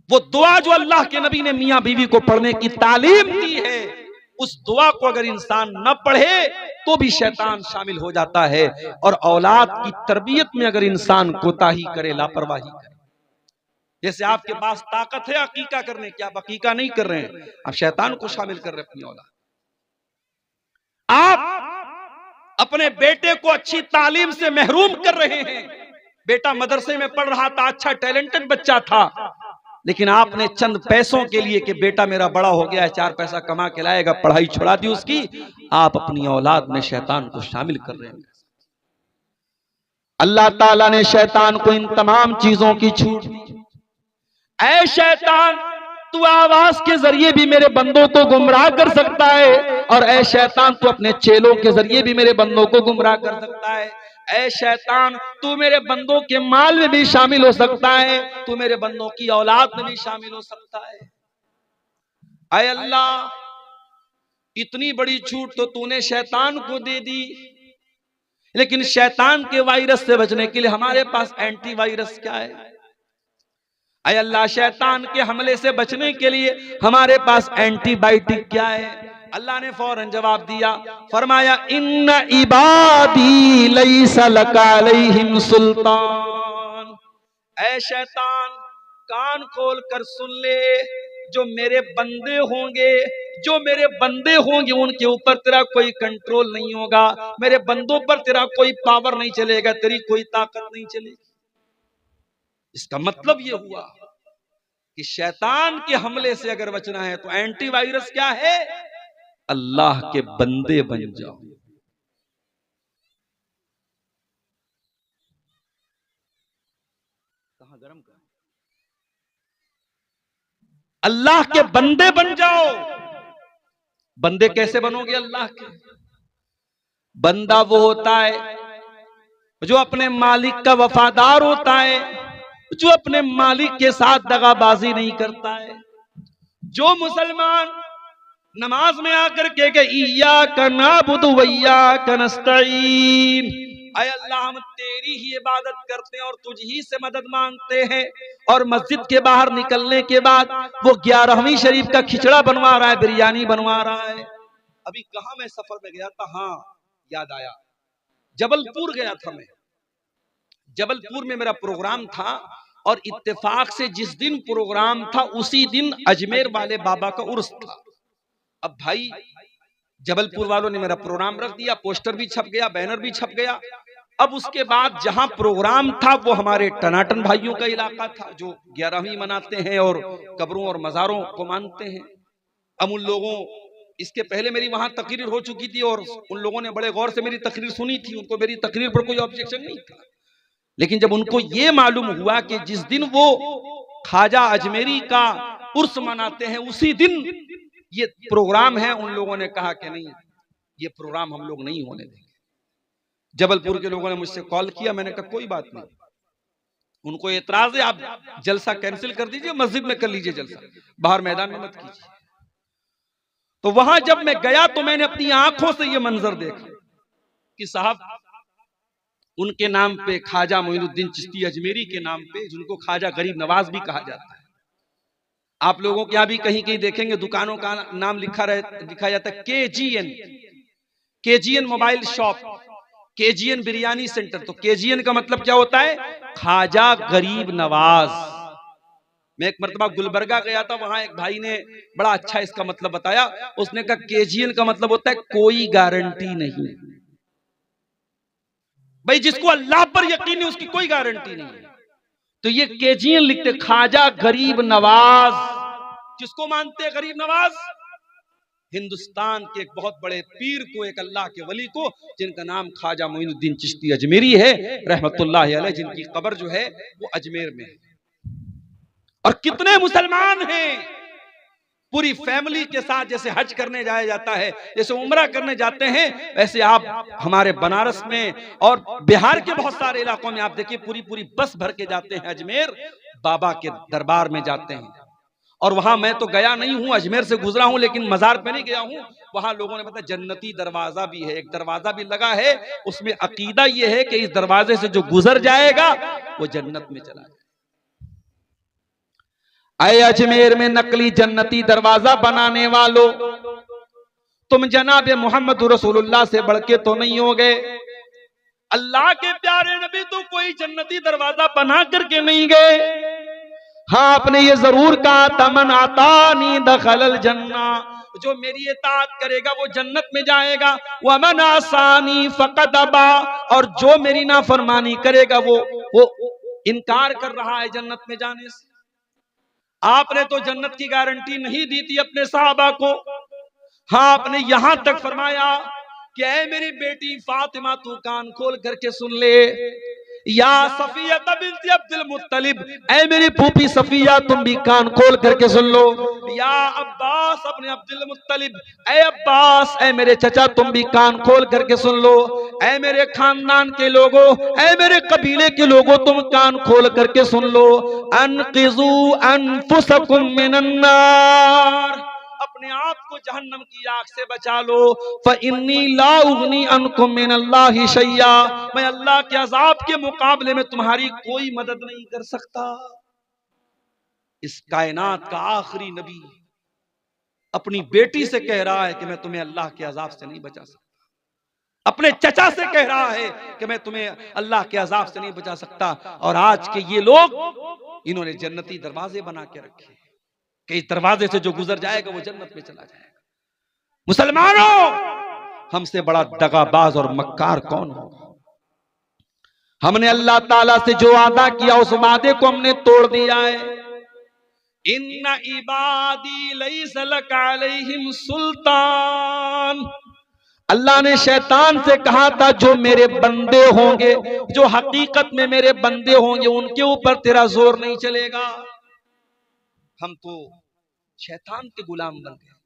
वो दुआ जो अल्लाह के नबी ने मियां बीवी को पढ़ने की तालीम दी है, उस दुआ को अगर इंसान न पढ़े तो भी शैतान शामिल हो जाता है। और औलाद की तरबियत में अगर इंसान कोताही करे, लापरवाही करे, जैसे आपके पास ताकत है अकीका करने की, आप अकीका नहीं कर रहे हैं, आप शैतान को शामिल कर रहे हैं अपनी औलाद। आप अपने बेटे को अच्छी तालीम से महरूम कर रहे हैं। बेटा मदरसे में पढ़ रहा था, अच्छा टैलेंटेड बच्चा था, लेकिन आपने चंद पैसों के लिए कि बेटा मेरा बड़ा हो गया है, 4 पैसा कमा के लाएगा, पढ़ाई छुड़ा दी उसकी, आप अपनी औलाद में शैतान को शामिल कर रहे हैं। अल्लाह ताला ने शैतान को इन तमाम चीजों की छूट दी। ऐ शैतान तू आवाज के जरिए भी मेरे बंदों को गुमराह कर सकता है, और ऐ शैतान तू अपने चेलों के जरिए भी मेरे बंदों को गुमराह कर सकता है। ऐ शैतान तू मेरे बंदों के माल में भी शामिल हो सकता है, तू मेरे बंदों की औलाद में भी शामिल हो सकता है। ऐ अल्लाह, इतनी बड़ी छूट तो तूने शैतान को दे दी, लेकिन शैतान के वायरस से बचने के लिए हमारे पास एंटी वायरस क्या है? ऐ अल्लाह, शैतान के हमले से बचने के लिए हमारे पास एंटीबायोटिक क्या है? अल्लाह ने फौरन जवाब दिया, फरमाया इन्ना इबादी लैसा लका अलैहिम सुल्तान। ऐ शैतान कान खोल कर सुन ले, जो मेरे बंदे होंगे उनके ऊपर तेरा कोई कंट्रोल नहीं होगा, मेरे बंदों पर तेरा कोई पावर नहीं चलेगा, तेरी कोई ताकत नहीं चलेगी। इसका मतलब यह हुआ कि शैतान के हमले से अगर बचना है तो एंटीवायरस क्या है? अल्लाह के बंदे बन जाओ। कहां गरम का? अल्लाह के बंदे बन जाओ। बंदे कैसे बनोगे अल्लाह के? बंदा वो होता है जो अपने मालिक का वफादार होता है, जो अपने मालिक के साथ दगाबाजी नहीं करता है। जो मुसलमान नमाज में आकर के इय्याका नअबुदु व इय्याका नस्तईन, ऐ अल्लाह हम तेरी ही इबादत करते हैं और तुझ ही से मदद मांगते हैं, और मस्जिद के बाहर निकलने के बाद वो 11वीं शरीफ का खिचड़ा बनवा रहा है, बिरयानी बनवा रहा है। अभी कहा मैं सफर में गया था, हाँ याद आया, जबलपुर गया था मैं। जबलपुर में मेरा प्रोग्राम था, और इत्तेफाक से जिस दिन प्रोग्राम था उसी दिन अजमेर वाले बाबा का उर्स था। अब भाई जबलपुर वालों ने मेरा प्रोग्राम रख दिया, पोस्टर भी छप गया, बैनर भी छप गया। अब उसके बाद जहां प्रोग्राम था वो हमारे टनाटन भाइयों का इलाका था, जो 11वीं मनाते हैं और कब्रों और मजारों को मानते हैं। अब उन लोगों, इसके पहले मेरी वहां तकरीर हो चुकी थी और उन लोगों ने बड़े गौर से मेरी तकरीर सुनी थी, उनको मेरी तकरीर पर कोई ऑब्जेक्शन नहीं था। लेकिन जब उनको ये मालूम हुआ कि जिस दिन वो ख्वाजा अजमेरी का उर्स मनाते हैं उसी दिन ये प्रोग्राम है, उन लोगों ने कहा कि नहीं, ये प्रोग्राम हम लोग नहीं होने देंगे। जबलपुर के लोगों ने मुझसे कॉल किया, मैंने कहा कोई बात नहीं, उनको एतराज है, आप जलसा कैंसिल कर दीजिए, मस्जिद में कर लीजिए जलसा, बाहर मैदान में मत कीजिए। तो वहां जब मैं गया तो मैंने अपनी आंखों से ये मंजर देखा कि साहब उनके नाम पे ख्वाजा मोइनुद्दीन चिश्ती अजमेरी के नाम पे, जिनको ख्वाजा गरीब नवाज भी कहा जाता है। आप लोगों के यहाँ भी कहीं कहीं देखेंगे दुकानों का नाम लिखा जाता है KGN mobile shop, KGN biryani centre. तो केजीएन का मतलब क्या होता है? ख्वाजा गरीब नवाज। मैं एक मरतबा गुलबर्गा गया था, वहां एक भाई ने बड़ा अच्छा इसका मतलब बताया। उसने कहा केजीएन का मतलब होता है कोई गारंटी नहीं। भाई जिसको अल्लाह पर यकीन है उसकी कोई गारंटी नहीं है। तो ये केजीएन लिखते ख्वाजा गरीब नवाज। किसको मानते हैं गरीब नवाज? हिंदुस्तान के एक बहुत बड़े पीर को, एक अल्लाह के वली को, जिनका नाम ख्वाजा मोइनुद्दीन चिश्ती अजमेरी है रहमतुल्लाह अलैह, जिनकी कब्र जो है वो अजमेर में है। और कितने मुसलमान हैं पूरी फैमिली के साथ, जैसे हज करने जाया जाता है, जैसे उम्रा करने जाते हैं, वैसे आप हमारे बनारस में और बिहार के बहुत सारे इलाकों में आप देखिए पूरी पूरी बस भर के जाते हैं, अजमेर बाबा के दरबार में जाते हैं। और वहां मैं तो गया नहीं हूं, अजमेर से गुजरा हूं, लेकिन मजार पे नहीं गया हूं। वहां लोगों ने बताया जन्नती दरवाजा भी है, एक दरवाजा भी लगा है, उसमें अकीदा यह है कि इस दरवाजे से जो गुजर जाएगा वो जन्नत में चला जाएगा। आए अजमेर में नकली जन्नती दरवाजा बनाने वालों, तुम जनाब मोहम्मद रसूलुल्लाह से बढ़ के तो नहीं हो गए। अल्लाह के प्यारे नबी तो कोई जन्नती दरवाजा बना करके नहीं गए। हाँ, आपने ये जरूर कहा तमन आतानी दखलल जन्ना, जो मेरी इताअत करेगा वो जन्नत में जाएगा। वमन आसानी फकद अबा, और जो मेरी नाफरमानी करेगा वो इनकार कर रहा है जन्नत में जाने से। आपने तो जन्नत की गारंटी नहीं दी थी अपने साहबा को। हाँ, आपने यहां तक फरमाया कि ऐ मेरी बेटी फातिमा तू कान खोल करके सुन ले, या सफिया बिन्त अब्दुल मुत्तलिब, ऐ मेरी फूफी सफिया तुम भी कान खोल करके सुन लो। या अब्बास अपने अब्दुल मुत्तलिब, ऐ अब्बास ऐ मेरे चचा तुम भी कान खोल करके सुन लो। ऐ मेरे खानदान के लोगों, ऐ मेरे कबीले के लोगों तुम कान खोल करके सुन लो। अनक़िज़ू अनफुसकुम मिनन नार, अपने आप को जहन्नम की आग से बचा लो। फ़इन्नी ला उग़नी अन्कुम मिनल्लाहि शैया, मैं अल्लाह के अज़ाब के मुकाबले में तुम्हारी कोई मदद नहीं कर सकता। इस कायनात का आखिरी नबी अपनी बेटी से कह रहा है कि मैं तुम्हें अल्लाह के अज़ाब से नहीं बचा सकता। अपने चचा से कह रहा है कि मैं तुम्हें अल्लाह के अज़ाब से नहीं बचा सकता। और आज के ये लोग, इन्होंने जन्नती दरवाजे बना के रखे कि इस दरवाजे से जो गुजर जाएगा वो जन्नत में चला जाएगा। मुसलमानों, हमसे बड़ा दगाबाज और मक्कार कौन होगा? हमने अल्लाह ताला से जो वादा किया उस वादे को हमने तोड़ दिया है। इन्ना इबादी लैसा लका अलैहिम सुल्तान, अल्लाह ने शैतान से कहा था जो मेरे बंदे होंगे, जो हकीकत में मेरे बंदे होंगे, उनके ऊपर तेरा जोर नहीं चलेगा। हम तो शैतान के गुलाम बन गए।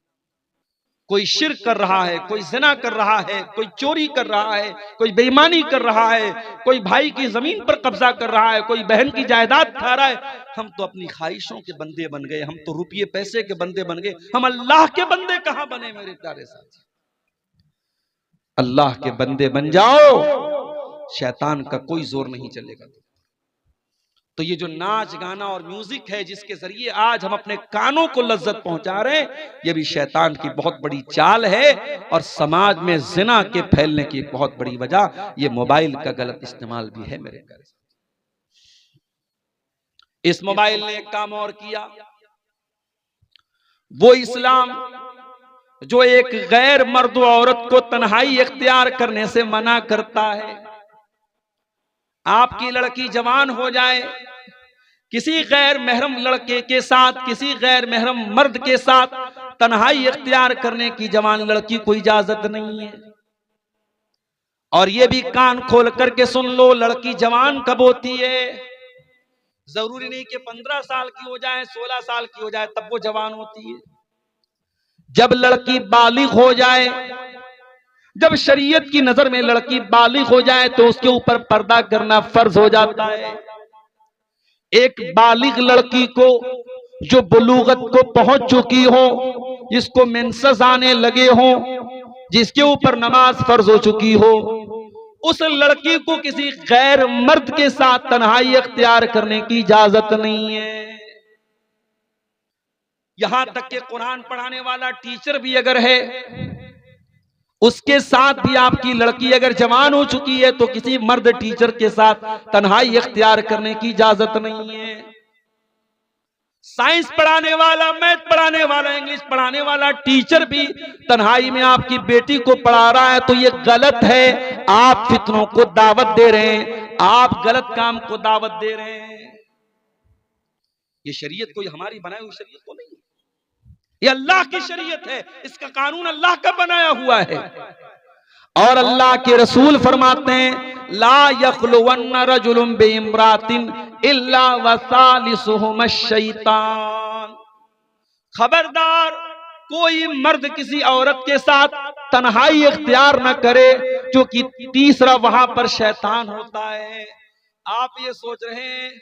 कोई शिर्क कर रहा है, कोई ज़िना कर रहा है, कोई चोरी कर रहा है, कोई बेईमानी कर रहा है, कोई भाई की जमीन पर कब्जा कर रहा है, कोई बहन की जायदाद खा रहा है। हम तो अपनी ख्वाहिशों के बंदे बन गए, हम तो रुपये पैसे के बंदे बन गए। हम अल्लाह के बंदे कहां बने मेरे प्यारे साथी? अल्लाह के बंदे बन जाओ, शैतान का कोई जोर नहीं चलेगा। तो ये जो नाच गाना और म्यूजिक है जिसके जरिए आज हम अपने कानों को लज्जत पहुंचा रहे हैं, ये भी शैतान की बहुत बड़ी चाल है। और समाज में जिना के फैलने की बहुत बड़ी वजह ये मोबाइल का गलत इस्तेमाल भी है मेरे घर। इस मोबाइल ने एक काम और किया, वो इस्लाम जो एक गैर मर्द औरत को तन्हाई इख्तियार करने से मना करता है। आपकी लड़की जवान हो जाए, किसी गैर महरम लड़के के साथ, किसी गैर महरम मर्द के साथ तन्हाई इख्तियार करने की जवान लड़की को इजाजत नहीं है। और ये भी कान खोल करके सुन लो, लड़की जवान कब होती है? जरूरी नहीं कि 15 साल की हो जाए, 16 साल की हो जाए तब वो जवान होती है। जब लड़की बालिग हो जाए, जब शरीयत की नजर में लड़की बालिग हो जाए तो उसके ऊपर पर्दा करना फर्ज हो जाता है। एक बालिग लड़की को जो बुलूगत को पहुंच चुकी हो, जिसको मेंसेस आने लगे हो, जिसके ऊपर नमाज फर्ज हो चुकी हो, उस लड़की को किसी गैर मर्द के साथ तन्हाई इख्तियार करने की इजाजत नहीं है। यहां तक कि कुरान पढ़ाने वाला टीचर भी अगर है, उसके साथ भी आपकी लड़की अगर जवान हो चुकी है तो किसी मर्द टीचर के साथ तन्हाई इख्तियार करने की इजाजत नहीं है। साइंस पढ़ाने वाला, मैथ पढ़ाने वाला, इंग्लिश पढ़ाने वाला टीचर भी तन्हाई में आपकी बेटी को पढ़ा रहा है तो ये गलत है। आप फितनों को दावत दे रहे हैं, आप गलत काम को दावत दे रहे हैं। ये शरीयत कोई हमारी बनाई हुई शरीयत तो नहीं है, ये अल्लाह की शरीयत है, इसका कानून अल्लाह का बनाया हुआ है। और अल्लाह के रसूल फरमाते हैं ला यखलुवन्न रजुलुम बिइम्रातिन इल्ला वसालिसुहुम शैतान। खबरदार कोई मर्द किसी औरत के साथ तन्हाई इख्तियार न करे क्योंकि तीसरा वहां पर शैतान होता है। आप ये सोच रहे हैं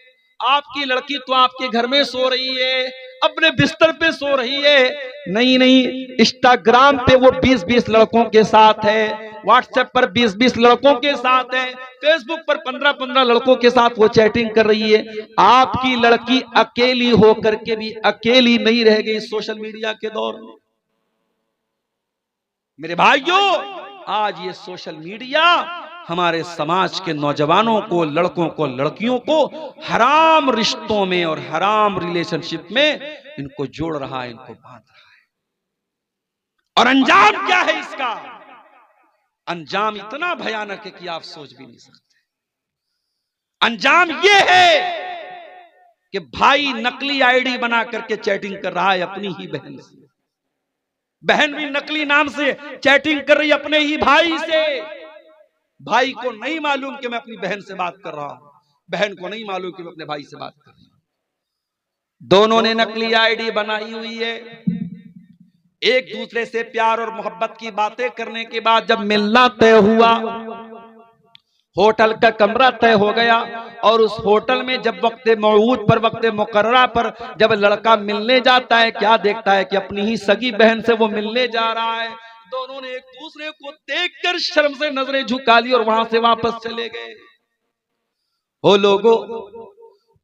आपकी लड़की तो आपके घर में सो रही है, अपने बिस्तर पे सो रही है। नहीं नहीं, इंस्टाग्राम पे वो 20-20 लड़कों के साथ है, व्हाट्सएप पर 20-20 लड़कों के साथ है, फेसबुक पर 15-15 लड़कों के साथ वो चैटिंग कर रही है। आपकी लड़की अकेली होकर के भी अकेली नहीं रह गई सोशल मीडिया के दौर में। मेरे भाइयों, आज ये सोशल मीडिया हमारे समाज के नौजवानों को, लड़कों को, लड़कियों को हराम रिश्तों में और हराम रिलेशनशिप में इनको जोड़ रहा है, इनको बांध रहा है। और अंजाम क्या है इसका? अंजाम इतना भयानक है कि आप सोच भी नहीं सकते। अंजाम यह है कि भाई नकली आईडी बना करके चैटिंग कर रहा है अपनी ही बहन से, बहन भी नकली नाम से चैटिंग कर रही है अपने ही भाई से। भाई को नहीं मालूम कि मैं अपनी बहन से बात कर रहा हूं, बहन को नहीं मालूम कि मैं अपने भाई से बात कर रहा हूं। दोनों ने नकली आईडी बनाई हुई है। एक दूसरे से प्यार और मोहब्बत की बातें करने के बाद जब मिलना तय हुआ, होटल का कमरा तय हो गया और उस होटल में जब वक्त मौऊद पर, वक्त मुकर्ररा पर जब लड़का मिलने जाता है, क्या देखता है कि अपनी ही सगी बहन से वो मिलने जा रहा है। दोनों ने एक दूसरे को देखकर शर्म से नजरें झुका ली और वहां से वापस चले गए। ओ लोगों,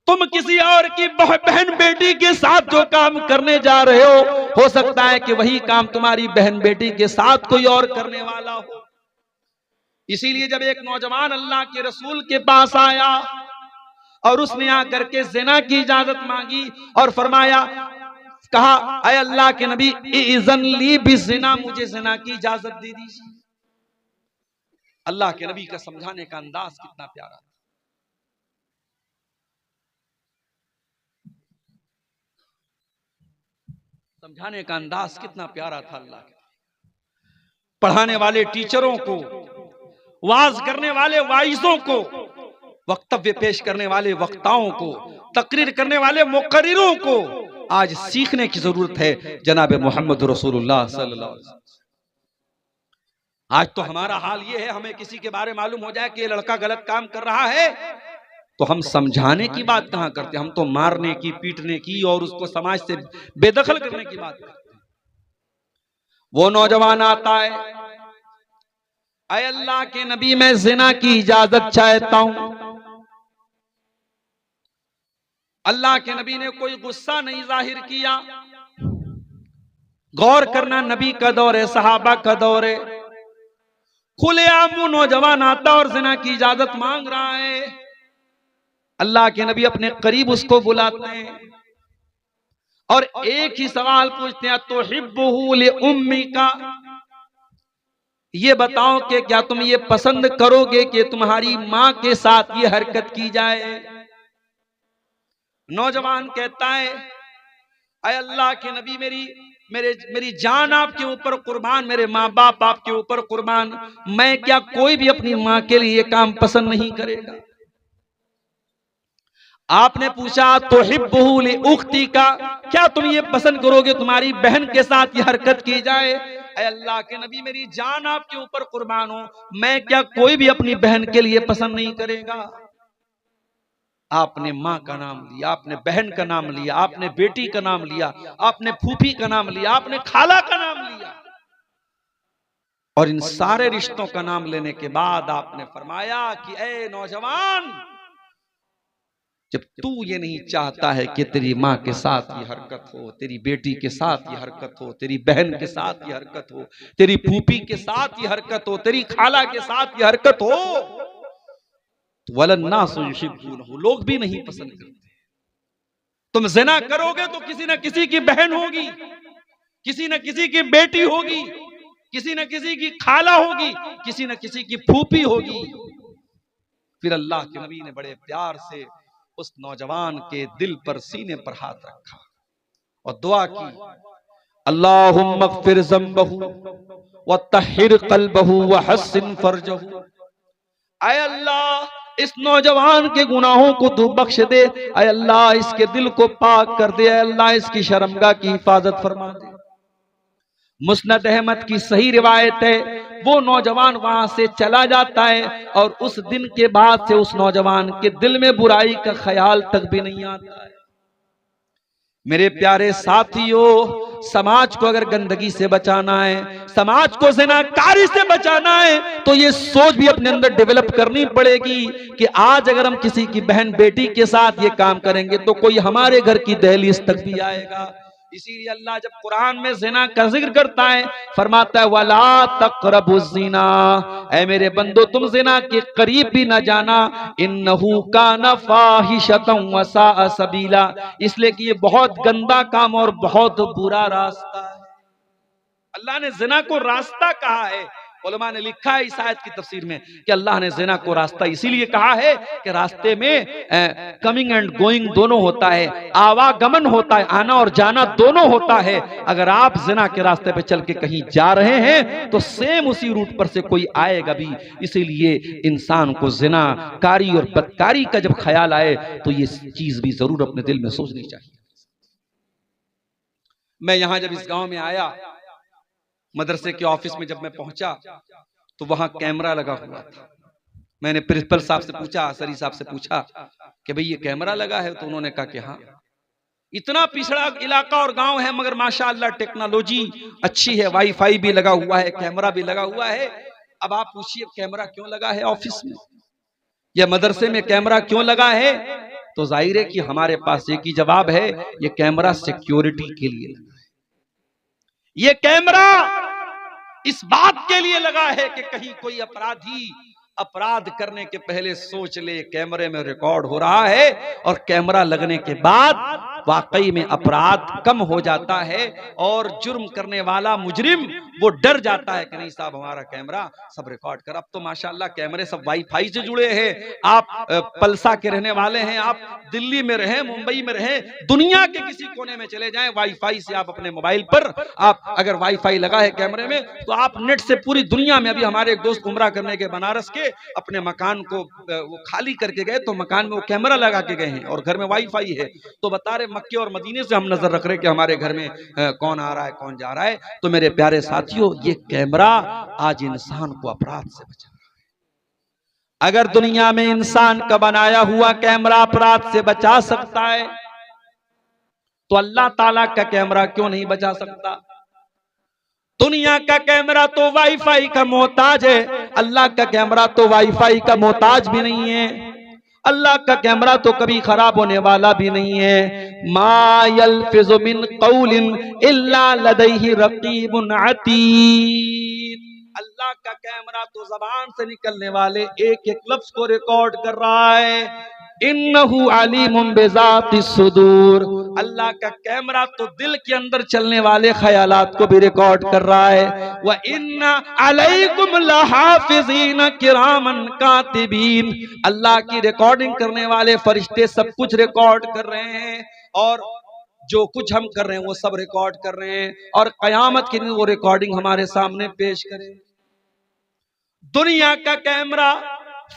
तुम किसी और की बहन बेटी के साथ जो काम करने जा रहे हो सकता है कि वही काम तुम्हारी बहन बेटी के साथ कोई और करने वाला हो। इसीलिए जब एक नौजवान अल्लाह के रसूल के पास आया और उसने आकर के ज़िना की इजाजत मांगी और फरमाया, कहा अय अल्लाह के नबी इज़न ली बिज़िना, मुझे ज़िना की इजाजत दे दीजिए। अल्लाह के नबी का समझाने का अंदाज कितना प्यारा था। समझाने का अंदाज कितना प्यारा था अल्लाह के। पढ़ाने वाले टीचरों को, वाज करने वाले वाइजों को, वक्तव्य पेश करने वाले वक्ताओं को, तकरीर करने वाले मुकर्रिरों को आज सीखने की जरूरत है जनाब मोहम्मद रसूलुल्लाह सल्लल्लाहु अलैहि वसल्लम। आज तो हमारा हाल ये है, हमें किसी के बारे में मालूम हो जाए कि ये लड़का गलत काम कर रहा है तो हम समझाने की बात कहां करते हैं, हम तो मारने की, पीटने की और उसको समाज से बेदखल करने की बात करते हैं। वो नौजवान आता है, अय अल्लाह के नबी मैं ज़िना की इजाजत चाहता हूं। अल्लाह के नबी ने कोई गुस्सा नहीं जाहिर किया। गौर करना, नबी का दौर है, सहाबा का दौर है, खुलेआम वो नौजवान आता और ज़िना की इजाजत मांग रहा है। अल्लाह के नबी अपने करीब उसको बुलाते हैं और एक ही सवाल पूछते हैं, तुहिब्बुहु लिउम्मिका, ये बताओ कि क्या तुम ये पसंद करोगे कि तुम्हारी मां के साथ ये हरकत की जाए? नौजवान कहता है, अय अल्लाह के नबी मेरी जान आपके ऊपर कुर्बान, मेरे माँ बाप आपके ऊपर कुर्बान, मैं क्या कोई भी अपनी मां के लिए ये काम पसंद नहीं करेगा। आपने पूछा तुहिब्बुहु लिउख्ती का, क्या तुम ये पसंद करोगे तुम्हारी बहन के साथ ये हरकत की जाए? अय अल्लाह के नबी मेरी जान आपके ऊपर कुर्बान हो, मैं क्या कोई भी अपनी बहन के लिए पसंद नहीं करेगा। आपने माँ का नाम लिया, आपने बहन का नाम लिया, आपने बेटी का नाम लिया, आपने फूफी का नाम लिया, आपने खाला का नाम लिया और इन सारे रिश्तों का नाम लेने के बाद आपने फरमाया कि ए नौजवान, जब तू ये नहीं चाहता है कि तेरी माँ के साथ ये हरकत हो, तेरी बेटी के साथ ये हरकत हो, तेरी बहन के साथ ये हरकत हो, तेरी फूफी के साथ ये हरकत हो, तेरी खाला के साथ ये हरकत हो, तो वलन्नासु युहिब्बूनहु, लोग भी नहीं पसंद करते। तुम ज़िना करोगे तो किसी न किसी की बहन होगी, किसी न किसी की बेटी होगी, किसी न किसी की खाला होगी, किसी न किसी की फूफी होगी। फिर अल्लाह के नबी ने बड़े प्यार से उस नौजवान के दिल पर, सीने पर हाथ रखा और दुआ की, अल्लाहुम्मा ग़फ़िर ज़ंबहु व तहिर क़ल्बहु व हस्सिन फ़र्जहु। ऐ अल्लाह, इस नौजवान के गुनाहों को तू बख्श दे, ऐ अल्लाह इसके दिल को पाक कर दे, ऐ अल्लाह इसकी शर्मगाह की हिफाजत फरमा दे। मुस्नद अहमद की सही रिवायत है, वो नौजवान वहां से चला जाता है और उस दिन के बाद से उस नौजवान के दिल में बुराई का ख्याल तक भी नहीं आता है। मेरे प्यारे साथियों, समाज को अगर गंदगी से बचाना है, समाज को ज़िनाकारी से बचाना है, तो ये सोच भी अपने अंदर डेवलप करनी पड़ेगी कि आज अगर हम किसी की बहन बेटी के साथ ये काम करेंगे तो कोई हमारे घर की दहलीज तक भी आएगा। इसीलिए अल्लाह जब कुरान में ज़िना का जिक्र करता है, फरमाता है वला तक़रबुज़्ज़िना, ऐ मेरे बंदो तुम ज़िना के करीब भी न जाना, इन्नहु काना फ़ाहिशतन व साअ सबीला, इसलिए कि ये बहुत गंदा काम और बहुत बुरा रास्ता है। अल्लाह ने ज़िना को रास्ता कहा है। उलमा ने लिखा है इस आयत की तफसीर में कि अल्लाह ने ज़िना को रास्ता इसीलिए कहा है कि रास्ते में कमिंग एंड गोइंग दोनों होता है, आवागमन होता है, आना और जाना दोनों होता है। अगर आप ज़िना के रास्ते पे चल के कहीं जा रहे हैं तो सेम उसी रूट पर से कोई आएगा भी। इसीलिए इंसान को ज़िना कारी और बदकारी का जब ख्याल आए तो ये चीज भी जरूर अपने दिल में सोचनी चाहिए। मैं यहां जब इस गांव में आया, मदरसे के ऑफिस में जब मैं पहुंचा तो वहां कैमरा लगा हुआ था। मैंने प्रिंसिपल साहब से पूछा, सरी साहब से पूछा कि भाई ये कैमरा लगा है, तो उन्होंने कहा कि हाँ। इतना पिछड़ा इलाका और गांव है मगर माशाअल्लाह टेक्नोलॉजी अच्छी है, वाईफाई भी लगा हुआ है, कैमरा भी लगा हुआ है। अब आप पूछिए कैमरा क्यों लगा है ऑफिस में या मदरसे में, कैमरा क्यों लगा है? तो जाहिर है कि हमारे पास एक ही जवाब है, ये कैमरा सिक्योरिटी के लिए लगा है। ये कैमरा इस बात के लिए लगा है कि कहीं कोई अपराधी अपराध करने के पहले सोच ले कैमरे में रिकॉर्ड हो रहा है, और कैमरा लगने के बाद वाकई में अपराध कम हो जाता है और जुर्म करने वाला मुजरिम वो डर जाता है कि नहीं साहब हमारा कैमरा सब रिकॉर्ड कर। अब तो माशाल्लाह कैमरे सब वाईफाई से जुड़े हैं। आप पलसा के रहने वाले हैं, आप दिल्ली में रहें, मुंबई में रहें, दुनिया के किसी कोने में चले जाएं, वाईफाई से आप अपने मोबाइल पर आप अगर वाईफाई लगा है कैमरे में तो आप नेट से पूरी दुनिया में। अभी हमारे एक दोस्त उमरा करने के बनारस के अपने मकान को वो खाली करके गए तो मकान में वो कैमरा लगा के गए हैं और घर में वाईफाई है। तो बता रहे मक्के और मदीने से हम नजर रख रहे कि हमारे घर में कौन आ रहा है कौन जा रहा है। तो मेरे प्यारे साथियों, ये कैमरा आज इंसान को अपराध से बचा रहा है। अगर दुनिया में इंसान का बनाया हुआ कैमरा अपराध से बचा सकता है तो अल्लाह ताला का कैमरा क्यों नहीं बचा सकता? दुनिया का कैमरा तो वाईफाई का मोहताज है, अल्लाह का कैमरा तो वाईफाई का मोहताज भी नहीं है। अल्लाह का कैमरा तो कभी खराब होने वाला भी नहीं है। मा यल्फिज़ु मिन क़ौलिन इल्ला लदैहि रक़ीबुन अतीद। अल्लाह का कैमरा तो ज़बान से निकलने वाले एक एक लफ्ज को रिकॉर्ड कर रहा है। इन्नहु अलीमुम बिज़ातिस सुदूर। अल्लाह का कैमरा तो दिल के अंदर चलने वाले ख्यालात को भी रिकॉर्ड कर रहा है। व इन्ना अलैकुम लहाफ़िज़ीन किरामन कातिबीन। अल्लाह की रिकॉर्डिंग करने वाले फरिश्ते सब कुछ रिकॉर्ड कर रहे हैं और जो कुछ हम कर रहे हैं वो सब रिकॉर्ड कर रहे हैं और कयामत के दिन वो रिकॉर्डिंग हमारे सामने पेश करें। दुनिया का कैमरा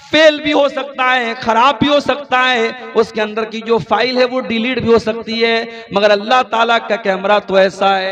फेल भी हो सकता है, खराब भी हो सकता है, उसके अंदर की जो फाइल है वो डिलीट भी हो सकती है, मगर अल्लाह ताला का कैमरा तो ऐसा है